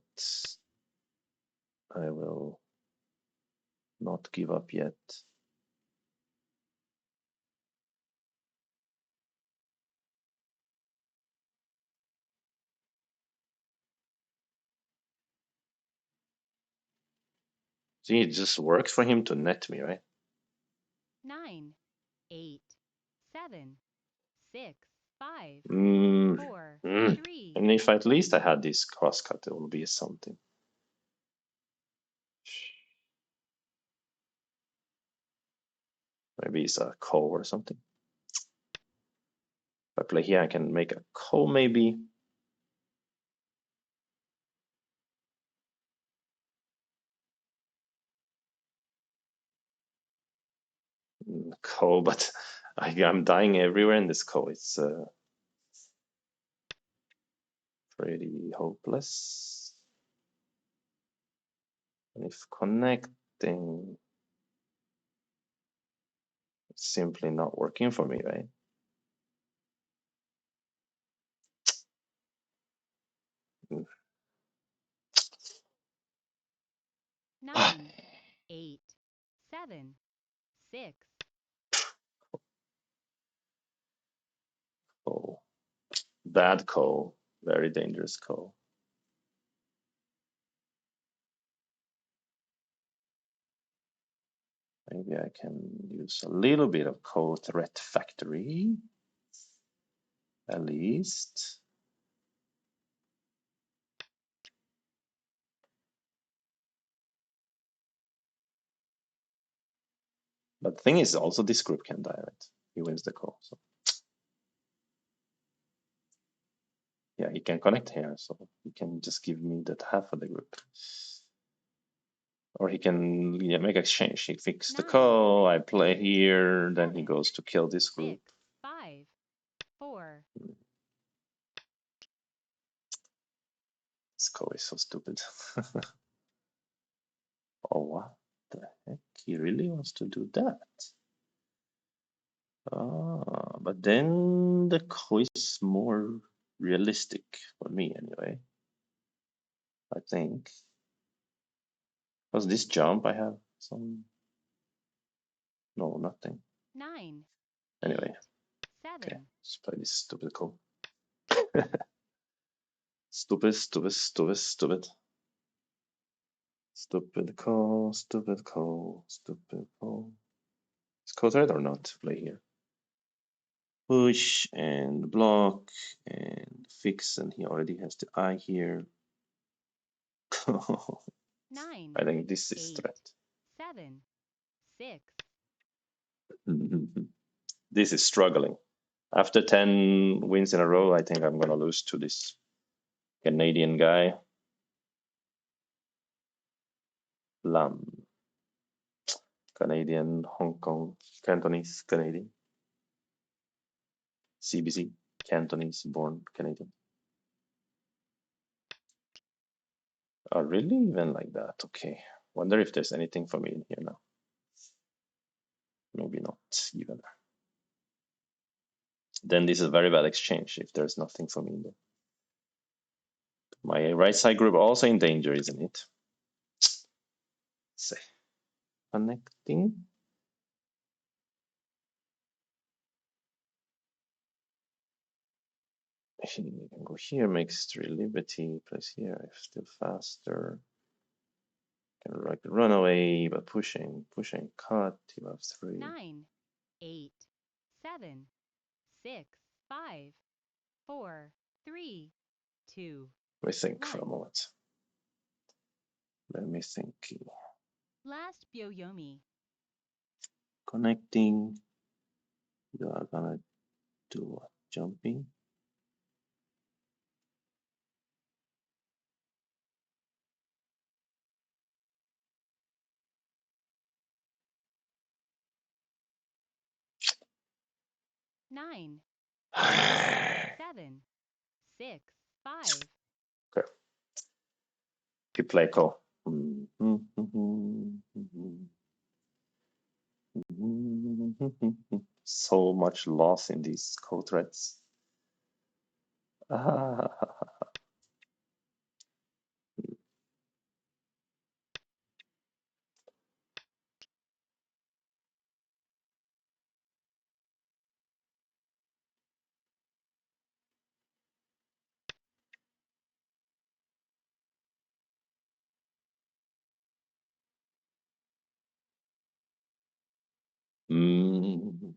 I will not give up yet. See, it just works for him to net me, right? 9, 8, 7, 6, 5, Mm, 4, mm. 3. And if at least I had this crosscut, it will be something. Maybe it's a call or something. If I play here, I can make a call maybe. Call, but I'm dying everywhere in this call. It's pretty hopeless. And if connecting, it's simply not working for me, right? 9, 8, 7, 6. Oh, bad call, very dangerous call. Maybe I can use a little bit of call threat factory, at least. But the thing is, also this group can die, right? He wins the call. So yeah, he can connect here, so he can just give me that half of the group. Or he can make exchange. He fixes the 9, call, I play 8, here, then he 7, goes to kill this group. 6, 5, 4. This call is so stupid. Oh, what the heck? He really wants to do that. Ah, but then the call is more realistic for me anyway. I think. Was this jump I have some? No, nothing. 9, Anyway, 8, okay, 7. let's play this stupid call. Stupid, stupid, stupid, stupid. Stupid call, stupid call, stupid call. Is code red or not? Play here. Push and block and fix, and he already has the eye here. 9, I think this is 8, threat. 7, 6. This is struggling. After 10 wins in a row, I think I'm gonna lose to this Canadian guy. Lam. Canadian, Hong Kong, Cantonese, Canadian. CBC, Cantonese, born Canadian. Oh, really? Even like that? Okay. Wonder if there's anything for me in here now. Maybe not even. Then this is a very bad exchange if there's nothing for me in there. My right side group also in danger, isn't it? Say, connecting. You can go here, makes 3 liberty, place here, still faster. Can like run away, but pushing, cut, you have 3. 9, 8, 7, 6, 5, 4, 3, 2. Let me think for a 1. moment. Let me think. Last Byoyomi. Connecting. You are gonna do what? Jumping. 9, 8, Okay. 7, 6, 5. Keep play call. So much loss in these code threads. Nine, 8,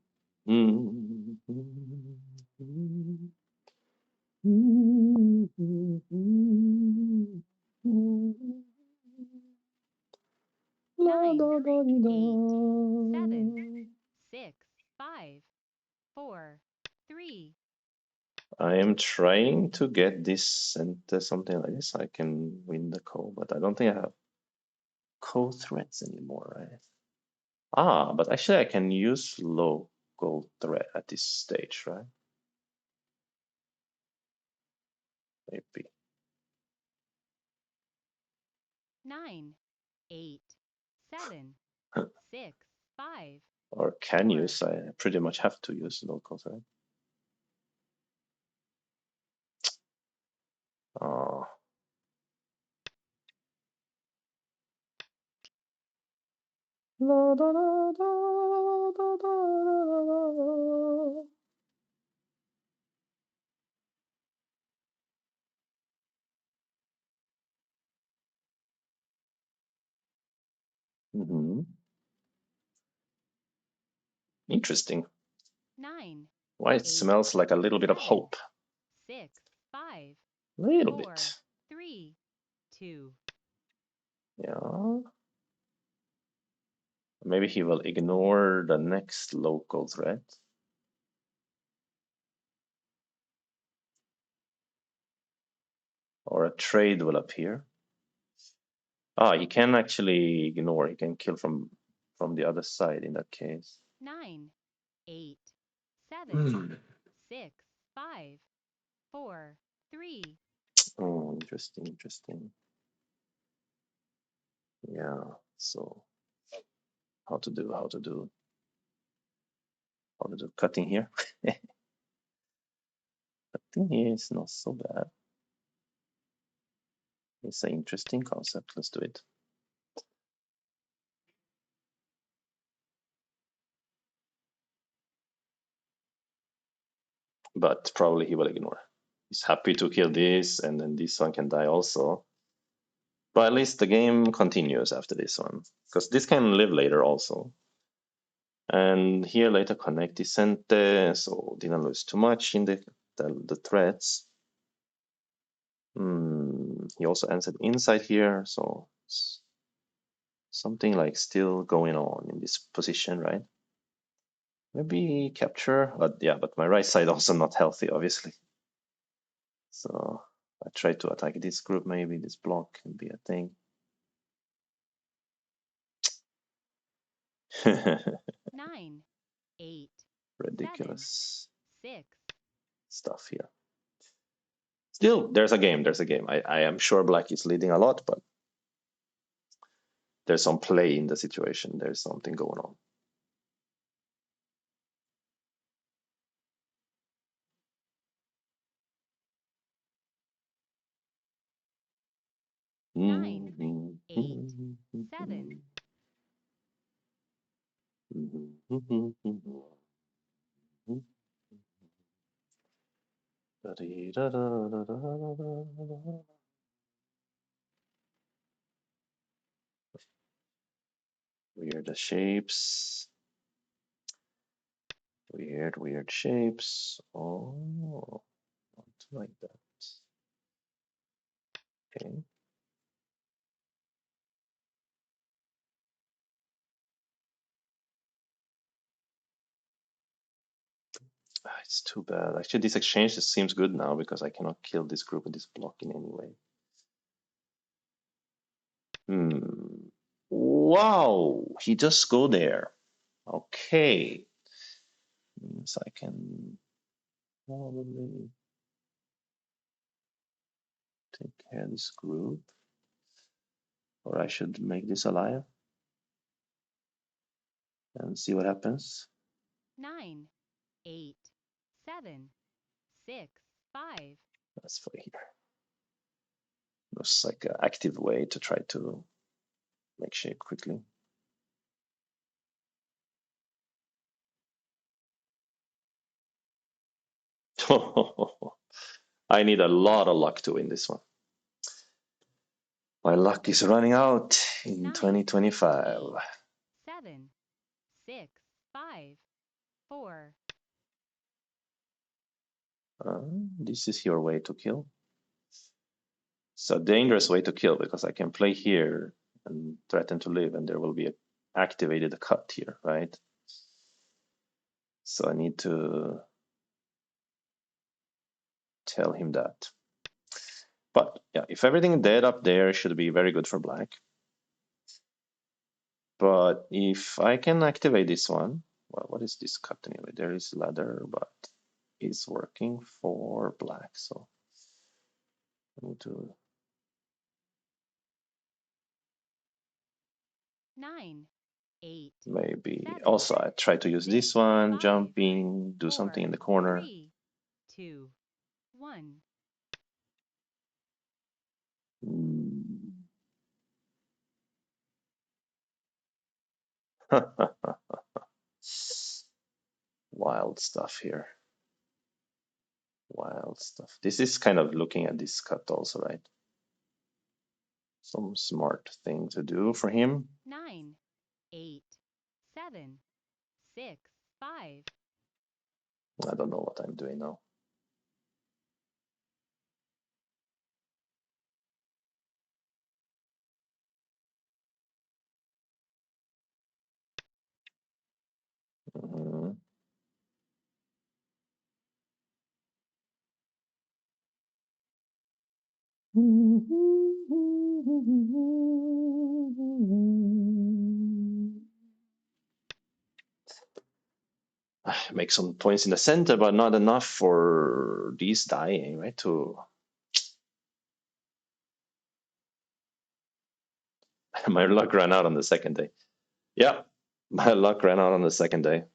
7, 6, 5, 4, 3. I am trying to get this and something like this. I can win the call, but I don't think I have co-threads anymore, right? But actually I can use local thread at this stage, right? Maybe. 9, 8, 7, 6, 5, Or can 4. use. I pretty much have to use local thread. Oh. La, da, da, da, da, da, da. Interesting. 9, Why it 8, smells like a little bit of 7, hope. 6, 5, Little 4, bit. 3, 2. Yeah. Maybe he will ignore the next local threat. Or a trade will appear. He can actually ignore. He can kill from the other side in that case. 9, 8, 7, Hmm. 6, 5, 4, 3. Oh, interesting, interesting. Yeah, so how to do cutting here. Cutting here is not so bad. It's an interesting concept. Let's do it. But probably he will ignore. He's happy to kill this, and then this one can die also. But at least the game continues after this one, because this can live later also. And here later connect decente, so didn't lose too much in the threads. He also answered inside here, so something like still going on in this position, right? Maybe capture, but yeah, but my right side also not healthy, obviously. So I try to attack this group, maybe this block can be a thing. 9, 8, 7, Ridiculous 6. stuff here. Still, there's a game. I am sure black is leading a lot, but there's some play in the situation. There's something going on. Nine, 8, 7. Weird shapes. Weird shapes. Oh, not like that. Okay. It's too bad. Actually, this exchange just seems good now because I cannot kill this group with this block in any way. Wow, he just go there. Okay. So I can probably take care of this group. Or I should make this alive and see what happens. 9, 8, 7, 6, 5. Let's play here. Looks like an active way to try to make shape quickly. I need a lot of luck to win this one. My luck is running out in 9, 2025. 8, 7, 6, 5, 4. This is your way to kill. It's a dangerous way to kill because I can play here and threaten to live, and there will be an activated cut here, right? So I need to tell him that. But yeah, if everything dead up there, it should be very good for black. But if I can activate this one, well, what is this cut anyway? There is ladder, but it's working for black, so I need to 9, 8, maybe 7, also I try to use 6, this one, 5, jumping, do 4, something in the corner. 3, 2, 1. Wild stuff here. Wild stuff. This is kind of looking at this cut also, right? Some smart thing to do for him. 9, 8, 7, 6, 5. I don't know what I'm doing now. Mhm. Make some points in the center, but not enough for these dying, right? To my luck ran out on the second day. Yeah, my luck ran out on the second day.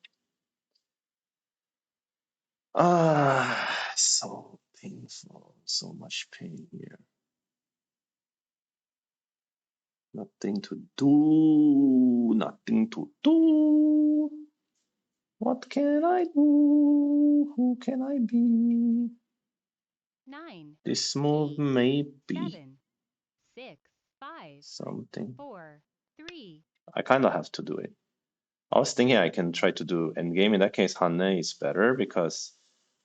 So painful. So much pain here. Nothing to do. Nothing to do. What can I do? Who can I be? 9, This move 8, may be 7, 6, 5, something. 4, 3. I kind of have to do it. I was thinking I can try to do endgame. In that case, Hane is better because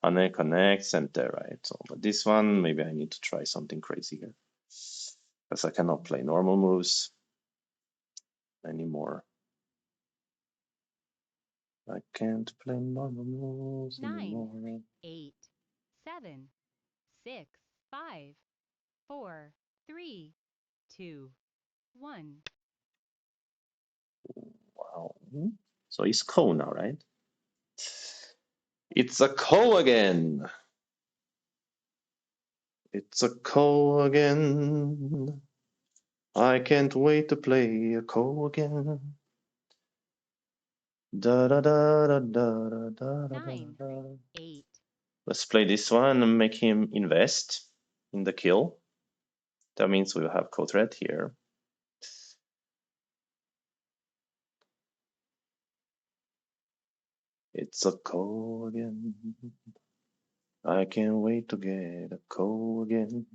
Hane connects center, right? So, but this one, maybe I need to try something crazy here. Because I cannot play normal moves anymore. I can't play normal moves 9, anymore. 8, 7, 6, 5, 4, 3, 2, 1. Wow. So it's Ko now, right? It's a Ko again. It's a Ko again. I can't wait to play a Ko again. Da da da da da da da da 9, da. 8. Let's play this one and make him invest in the kill. That means we'll have co-threat here. It's a Ko again. I can't wait to get a Ko again.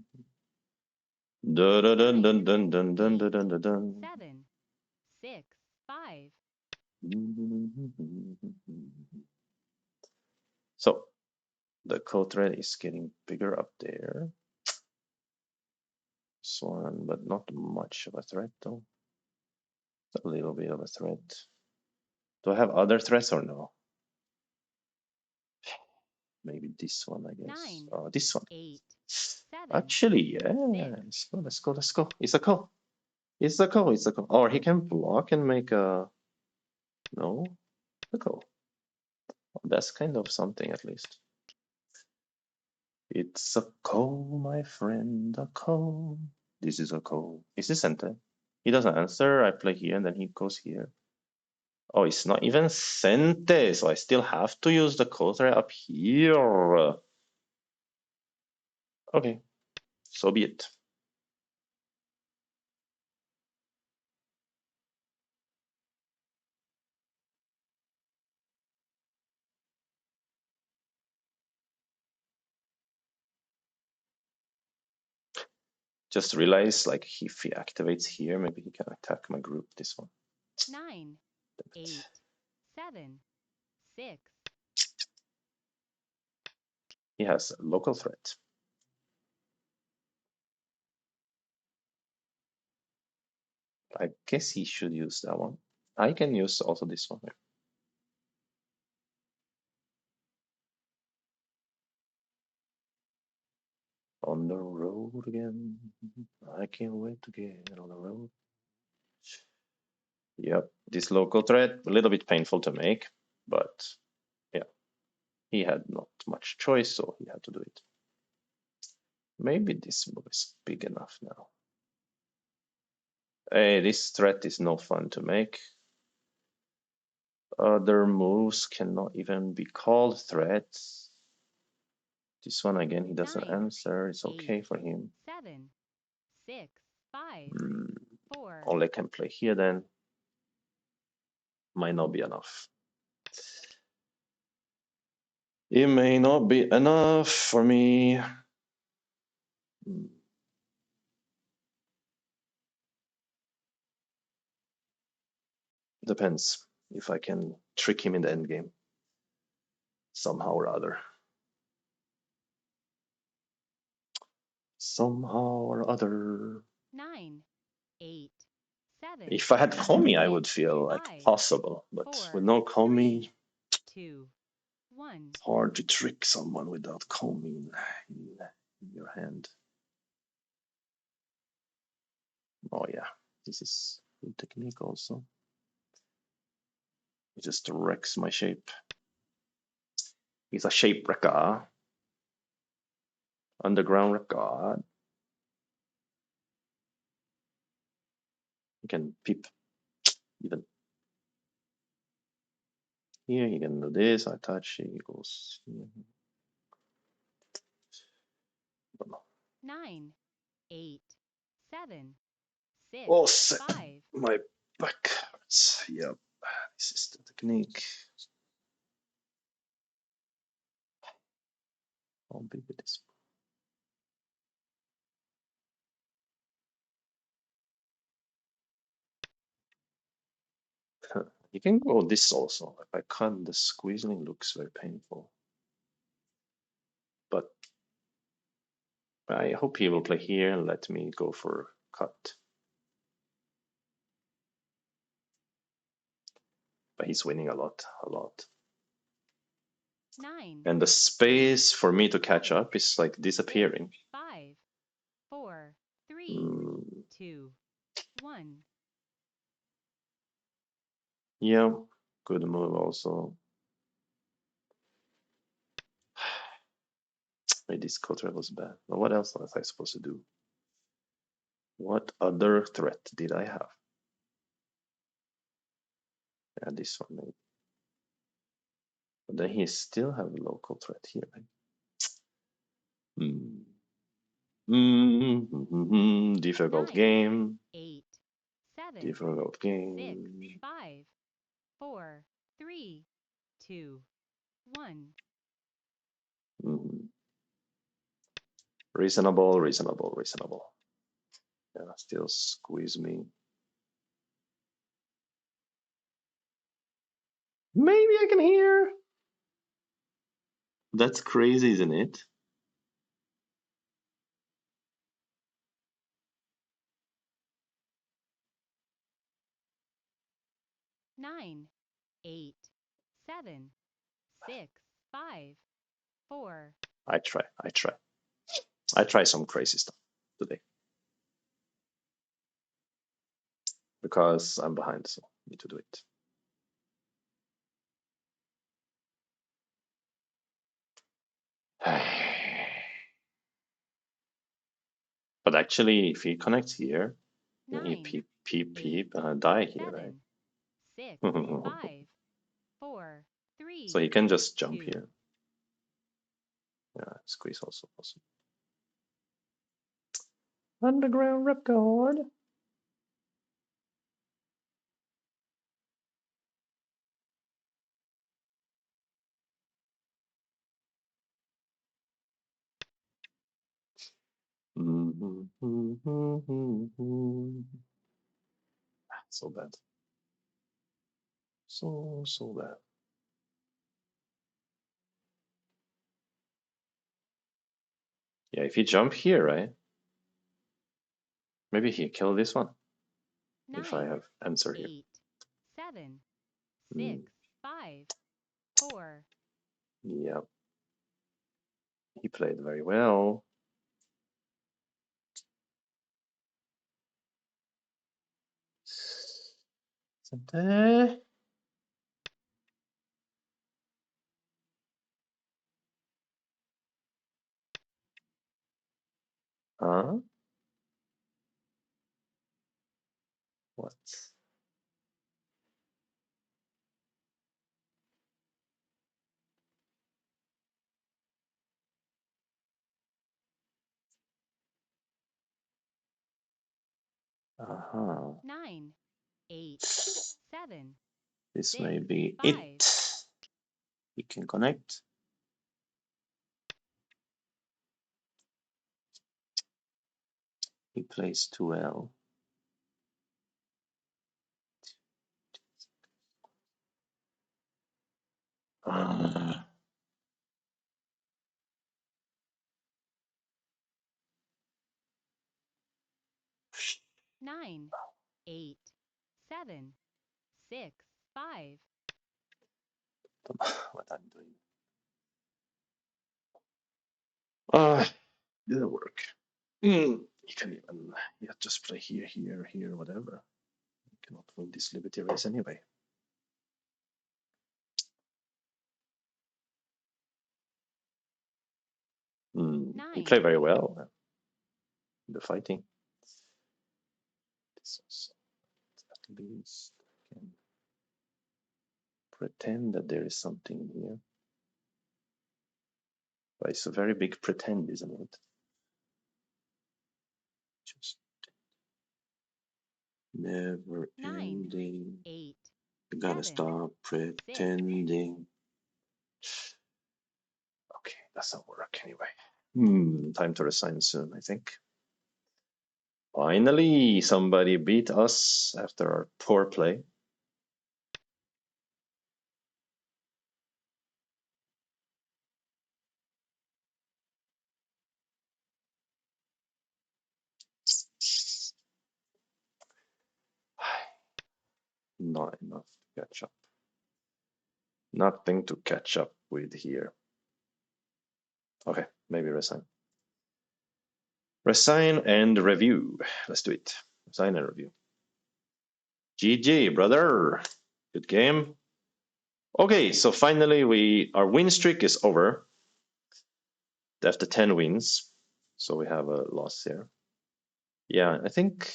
Dun dun dun dun dun dun dun dun dun dun. 7, 6, 5. So the co-thread is getting bigger up there. This one, but not much of a threat though. A little bit of a threat. Do I have other threats or no? Maybe this one, I guess. 9, Oh, this one. 8, 7. Actually, yeah. 6. Let's go, let's go, let's go. It's a call. It's a call, it's a call. Or he can block and make a... No? A call. That's kind of something at least. It's a call, my friend, a call. This is a call. Is this Sente? He doesn't answer. I play here and then he goes here. Oh, it's not even Sente, so I still have to use the coulter up here. Okay, so be it. Just realize, like, if he activates here, maybe he can attack my group, this one. 9, 8, 7, 6. He has a local threat. I guess he should use that one. I can use also this one here. On the road again. I can't wait to get on the road. Yep, this local threat, a little bit painful to make, but yeah, he had not much choice, so he had to do it. Maybe this move is big enough now. Hey, this threat is no fun to make. Other moves cannot even be called threats. This one again, he doesn't 9, answer. It's 8, okay for him. 7, 6, 5, 4. All I can play here then might not be enough. It may not be enough for me. Depends if I can trick him in the end game somehow or other. Somehow or other. 9, 8, 7. If I had Komi, I would 6, feel like 5, possible, but 4, with no 3, Komi, 2, 1. it's hard to trick someone without Komi in your hand. Oh yeah, this is good technique also. It just wrecks my shape. He's a shape wrecker. Underground record. You can peep even here. You can do this. I touch. He goes here. 9, 8, 7, 6, Oh, 5. my back hurts. Yep, this is the technique. How big it is. You can go this also. If I can't, the squeezing looks very painful. But I hope he will play here and let me go for cut. But he's winning a lot, a lot. 9, And the space for me to catch 7, up is like 6, disappearing. 5, 4, 3, Mm, 2, 1. yeah, good move also. Maybe this cutter was bad. But what else was I supposed to do? What other threat did I have? Yeah, this one maybe. But then he still have a local threat here. Mm. Difficult 9, game. 8, 7, Difficult 6, game. 5, 4, 3, 2, 1. Mm. Reasonable, reasonable, reasonable. Yeah, still squeeze me. Maybe I can hear. That's crazy, isn't it? Nine, 8, 7, 6, 5, 4. I try. I try some crazy stuff today because I'm behind, so I need to do it. But actually, if he connects here, then he 9, peep, 8, die here, 7, 6, right? 5, 4, So 3, he can just jump 2. here. Yeah, squeeze also possible. Underground record. So bad. So bad. Yeah, if you jump here, right? Maybe he kill this one. 9, If I have answer here. 8, 7, 6, Mm, 5, 4. yeah, he played very well. Center. Huh? What? Uh-huh. 9, 8, 7, This 6, may be 5. it. He can connect. He plays 2L. Uh, 9, 8, 7, 6, 5. what I'm doing. Uh, didn't work. You can even just play here, whatever. You cannot win this Liberty race anyway. He 9, played very well in the fighting. This also, at least can pretend that there is something here. But it's a very big pretend, isn't it? Just never 9, ending. 8, You gotta 7, stop 6. pretending. Okay, doesn't work anyway. Time to resign soon, I think. Finally, somebody beat us after our poor play. Not enough to catch up. Nothing to catch up with here. Okay, maybe resign. Resign and review. Let's do it. Resign and review. GG, brother. Good game. Okay, so finally our win streak is over after 10 wins. So we have a loss here. Yeah, I think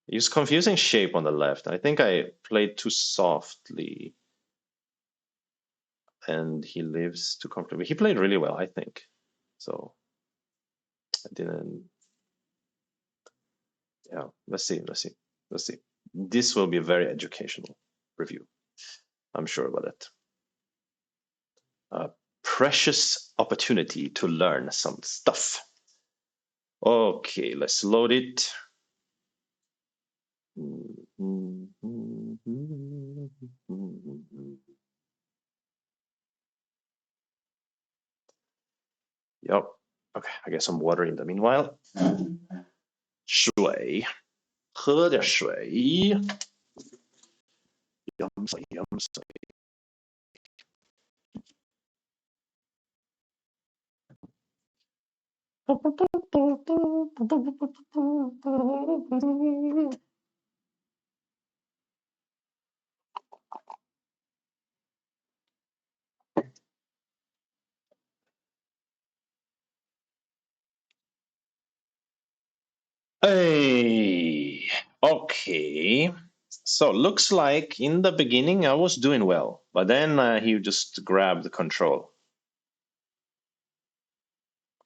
he's confusing shape on the left. I think I played too softly and he lives too comfortably. He played really well, I think. So I didn't. Yeah, let's see. This will be a very educational review. I'm sure about it. A precious opportunity to learn some stuff. Okay, let's load it. Yep. Okay, I get some water in the meanwhile. 水，喝点水，饮水。Hey, okay. So looks like in the beginning I was doing well, but then he just grabbed the control,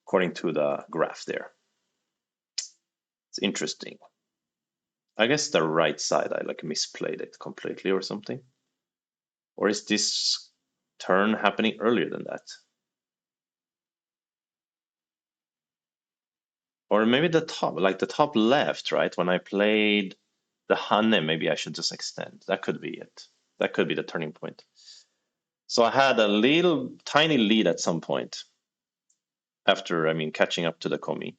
according to the graph there. It's interesting. I guess the right side I like misplayed it completely or something. Or is this turn happening earlier than that? Or maybe the top, like the top left, right? When I played the Hane, maybe I should just extend. That could be it. That could be the turning point. So I had a little tiny lead at some point after, I mean, catching up to the Komi.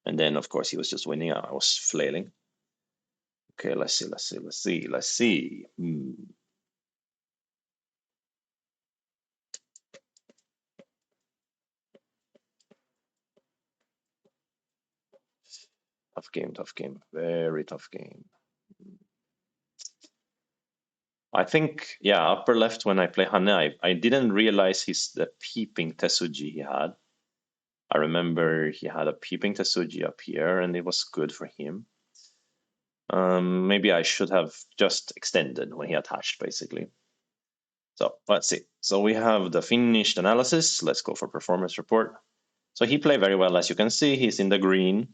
And then, of course, he was just winning. I was flailing. Okay, let's see. Tough game, very tough game. I think, yeah, upper left when I play Hane, I didn't realize the peeping Tesuji he had. I remember he had a peeping Tesuji up here, and it was good for him. Maybe I should have just extended when he attached, basically. So let's see. So we have the finished analysis. Let's go for performance report. So he played very well, as you can see. He's in the green.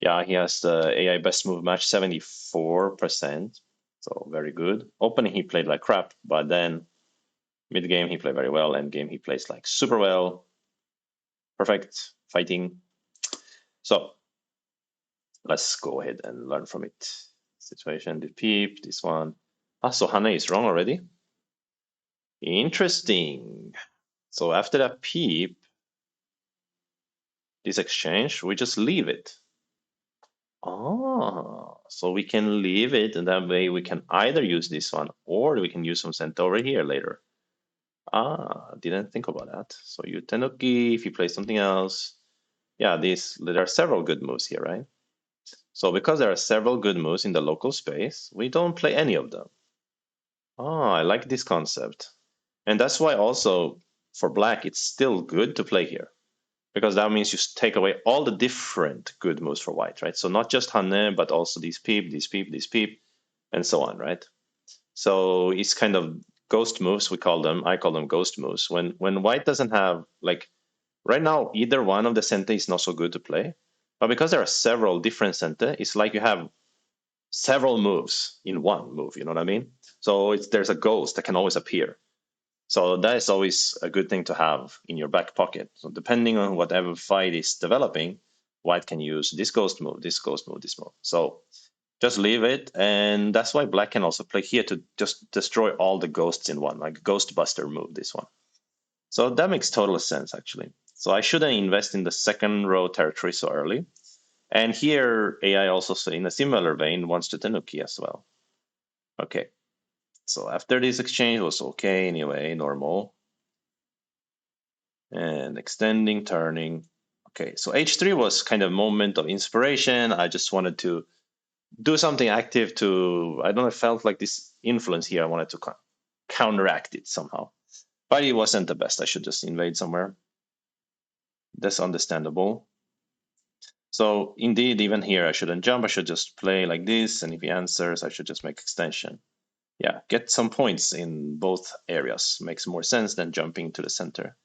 Yeah, he has the AI best move match 74%. So very good. Opening he played like crap, but then mid game he played very well. End game he plays like super well. Perfect fighting. So let's go ahead and learn from it. Situation, the peep, this one. Ah, so Hane is wrong already. Interesting. So after that peep, this exchange, we just leave it. Ah, so we can leave it, and that way we can either use this one or we can use some cent over here later. Ah, didn't think about that. So you Tenuki, if you play something else. Yeah, there are several good moves here, right? So because there are several good moves in the local space, we don't play any of them. Ah, I like this concept. And that's why also for black, it's still good to play here. Because that means you take away all the different good moves for white, right? So not just Hane, but also these peep, these peep, these peep, and so on, right? So it's kind of ghost moves, we call them. I call them ghost moves. When white doesn't have, like, right now, either one of the cente is not so good to play. But because there are several different cente, it's like you have several moves in one move, you know what I mean? So there's a ghost that can always appear. So that is always a good thing to have in your back pocket. So depending on whatever fight is developing, white can use this ghost move, this ghost move, this move. So just leave it, and that's why black can also play here to just destroy all the ghosts in one, like Ghost Buster move, this one. So that makes total sense, actually. So I shouldn't invest in the second row territory so early. And here, AI also, in a similar vein, wants to Tenuki as well. Okay. So after this exchange was okay anyway, normal. And extending, turning. Okay, so H3 was kind of moment of inspiration. I just wanted to do something active to, I don't know, I felt like this influence here. I wanted to counteract it somehow. But it wasn't the best. I should just invade somewhere. That's understandable. So indeed, even here, I shouldn't jump. I should just play like this. And if he answers, I should just make extension. Yeah, get some points in both areas. Makes more sense than jumping to the center.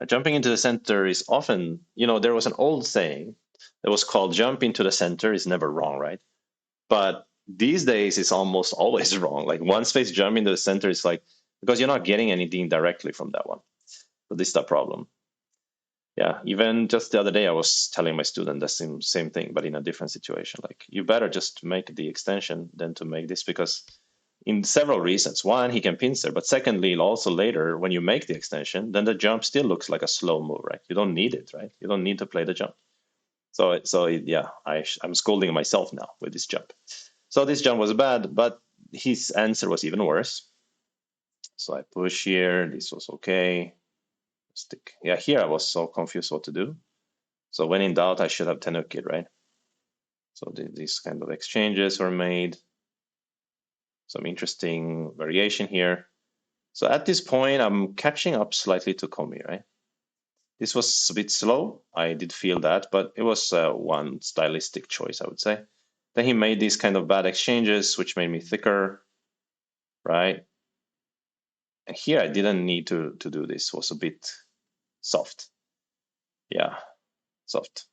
Jumping into the center is often, there was an old saying that was called jump into the center is never wrong, right? But these days it's almost always wrong. Like one space jump into the center is like, because you're not getting anything directly from that one. So this is the problem. Yeah, even just the other day I was telling my student the same thing, but in a different situation. Like you better just make the extension than to make this, because in several reasons. One, he can pincer, but secondly, also later when you make the extension, then the jump still looks like a slow move, right? You don't need it, right? You don't need to play the jump. So yeah, I'm scolding myself now with this jump. So this jump was bad, but his answer was even worse. So I push here. This was okay. Stick. Yeah, here I was so confused what to do. So when in doubt, I should have Tenuki, right? So these kind of exchanges were made. Some interesting variation here. So at this point, I'm catching up slightly to Komi, right? This was a bit slow. I did feel that, but it was one stylistic choice, I would say. Then he made these kind of bad exchanges, which made me thicker, right? And here I didn't need to do this. It was a bit soft. Yeah, soft.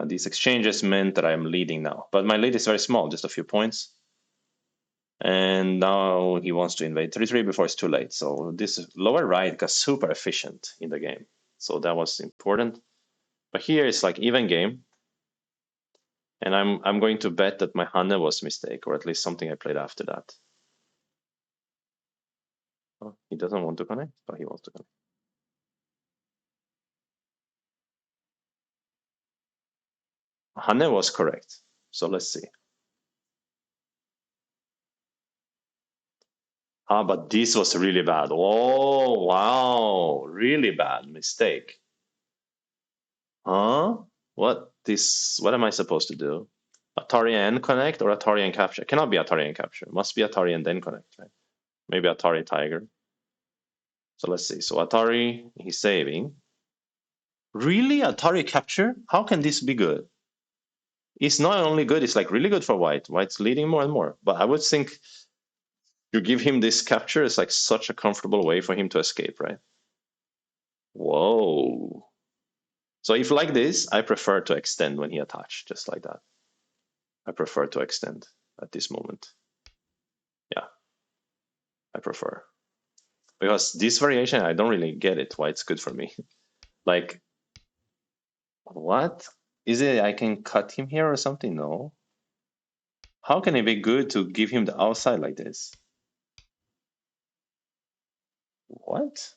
These exchanges meant that I'm leading now, but my lead is very small, just a few points. And now he wants to invade 3-3 before it's too late. So this lower right got super efficient in the game. So that was important. But here it's like even game. And I'm going to bet that my Hane was a mistake, or at least something I played after that. Oh, he doesn't want to connect, but he wants to connect. Hane was correct. So let's see. Ah, but this was really bad. Oh, wow. Really bad mistake. Huh? What am I supposed to do? Atari and connect or Atari and capture? Cannot be Atari and capture. Must be Atari and then connect, right? Maybe Atari Tiger. So let's see. So Atari, he's saving. Really? Atari capture? How can this be good? It's not only good, it's like really good for white. White's leading more and more. But I would think you give him this capture, it's like such a comfortable way for him to escape, right? Whoa. So if like this, I prefer to extend when he attach, just like that. I prefer to extend at this moment. Yeah, I prefer. Because this variation, I don't really get it, why it's good for me. Like, what? Is it I can cut him here or something? No. How can it be good to give him the outside like this? What?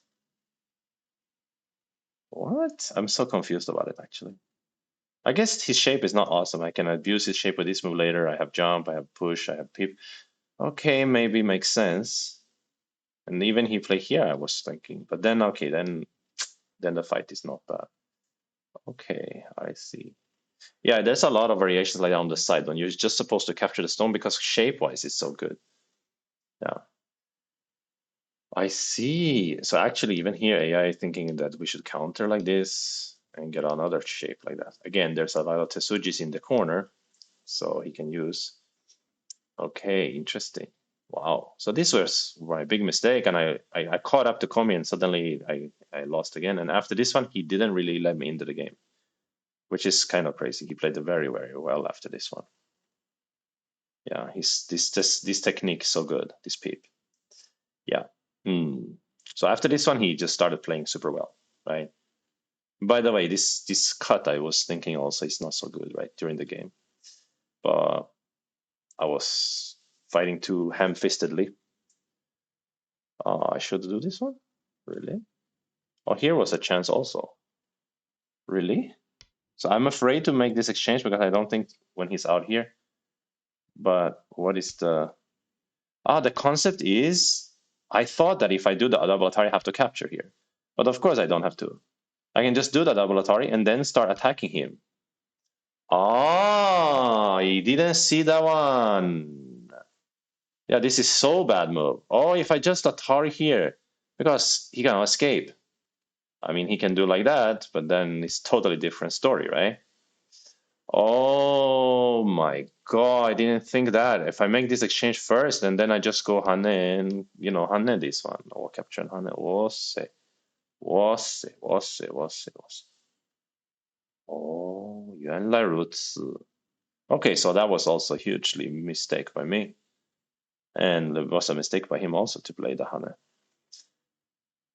What? I'm so confused about it, actually. I guess his shape is not awesome. I can abuse his shape with this move later. I have jump, I have push, I have peep. Okay, maybe makes sense. And even he play here, I was thinking. But then, okay, then the fight is not bad. Okay, I see. Yeah, there's a lot of variations like that on the side when you're just supposed to capture the stone because shape-wise it's so good. Yeah. I see. So actually, even here, AI is thinking that we should counter like this and get another shape like that. Again, there's a lot of Tesujis in the corner, so he can use. Okay, interesting. Wow. So this was my big mistake, and I caught up to Komi, and suddenly I lost again. And after this one, he didn't really let me into the game, which is kind of crazy. He played very, very well after this one. Yeah, this technique is so good. This peep. Yeah. So after this one, he just started playing super well, right? By the way, this cut I was thinking also is not so good, right, during the game. But I was fighting too ham-fistedly. I should do this one? Really? Oh, here was a chance also. Really? So I'm afraid to make this exchange because I don't think when he's out here. But what is the... the concept is I thought that if I do the double Atari, I have to capture here. But of course I don't have to. I can just do the double Atari and then start attacking him. Oh, he didn't see that one. Yeah, this is so bad move. Oh, if I just Atari here, because he can escape. I mean, he can do like that, but then it's totally different story, right? Oh my god, I didn't think that. If I make this exchange first, and then I just go Hane and, Hane this one. Or capture Hane. Was. Oh, 原来如此. Okay, so that was also hugely mistake by me. And it was a mistake by him also to play the Hane.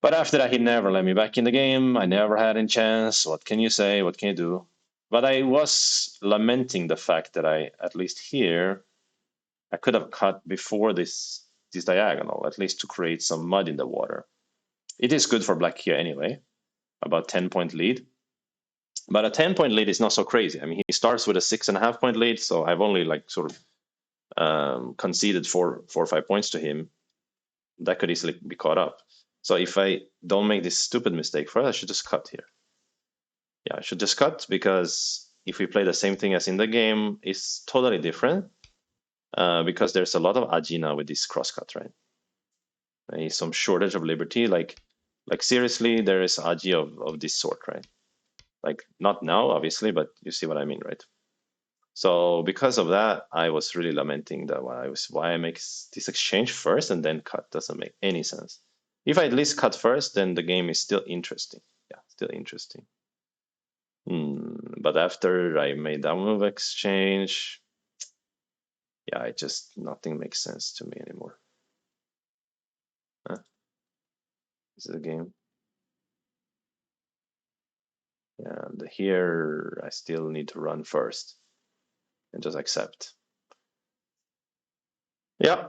But after that, he never let me back in the game. I never had any chance. What can you say? What can you do? But I was lamenting the fact that at least here, I could have cut before this diagonal, at least to create some mud in the water. It is good for black here anyway, about 10-point lead. But a 10-point lead is not so crazy. I mean, he starts with a 6.5-point lead, so I've only like sort of conceded 4 or 5 points to him. That could easily be caught up. So if I don't make this stupid mistake first, I should just cut here. Yeah, I should just cut because if we play the same thing as in the game, it's totally different because there's a lot of Ajina with this crosscut, right? Some shortage of liberty. Like Like seriously, there is Aji of this sort, right? Like not now, obviously, but you see what I mean, right? So because of that, I was really lamenting that why I make this exchange first and then cut doesn't make any sense. If I at least cut first, then the game is still interesting. Yeah, still interesting. But after I made that move exchange, yeah, it just nothing makes sense to me anymore. Huh? This is a game. And here I still need to run first and just accept. Yeah,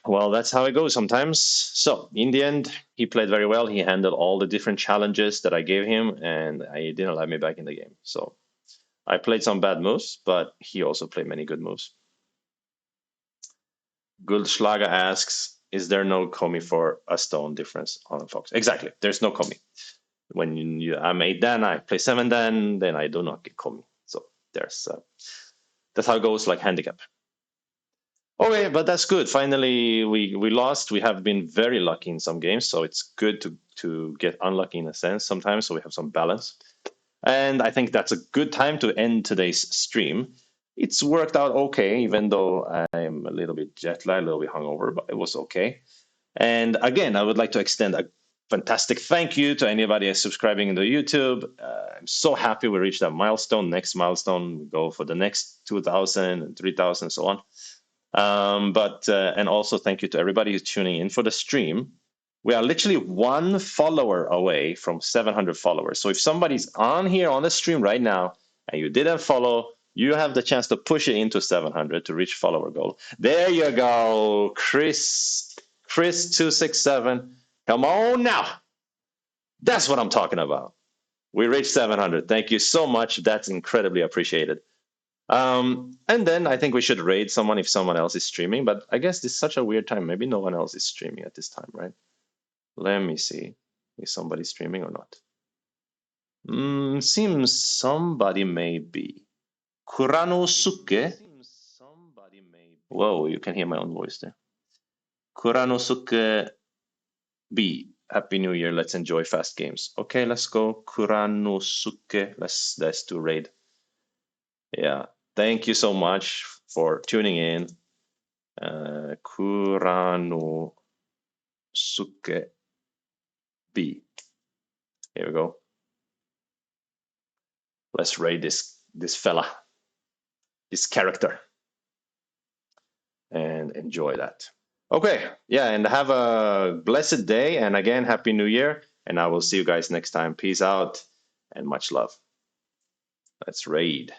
well, that's how it goes sometimes. So, in the end, he played very well. He handled all the different challenges that I gave him, and he didn't let me back in the game. So, I played some bad moves, but he also played many good moves. Guldschlager asks, is there no Komi for a stone difference on a Fox? Exactly, there's no Komi. When I'm 8 Dan, I play 7 Dan, then I do not get Komi. So, that's how it goes, like handicap. Okay, but that's good. Finally, we lost. We have been very lucky in some games, so it's good to get unlucky in a sense sometimes, so we have some balance. And I think that's a good time to end today's stream. It's worked out okay, even though I'm a little bit jet lagged, a little bit hungover, but it was okay. And again, I would like to extend a fantastic thank you to anybody who's subscribing in the YouTube. I'm so happy we reached that milestone. Next milestone, we go for the next 2,000 and 3,000 and so on. And also thank you to everybody who's tuning in for the stream. We are literally one follower away from 700 followers. So if somebody's on here on the stream right now and you didn't follow, you have the chance to push it into 700 to reach follower goal. There you go, Chris267. Come on now. That's what I'm talking about. We reached 700. Thank you so much. That's incredibly appreciated. And then I think we should raid someone if someone else is streaming, but I guess this is such a weird time. Maybe no one else is streaming at this time, right? Let me see. Is somebody streaming or not? Seems somebody may be. Kuranosuke. Whoa, you can hear my own voice there. Kuranosuke B. Happy New Year. Let's enjoy fast games. Okay, let's go. Kuranosuke. Let's do raid. Yeah. Thank you so much for tuning in. Kuranosuke B. Here we go. Let's raid this fella, this character, and enjoy that. Okay, yeah, and have a blessed day, and again, Happy New Year, and I will see you guys next time. Peace out, and much love. Let's raid.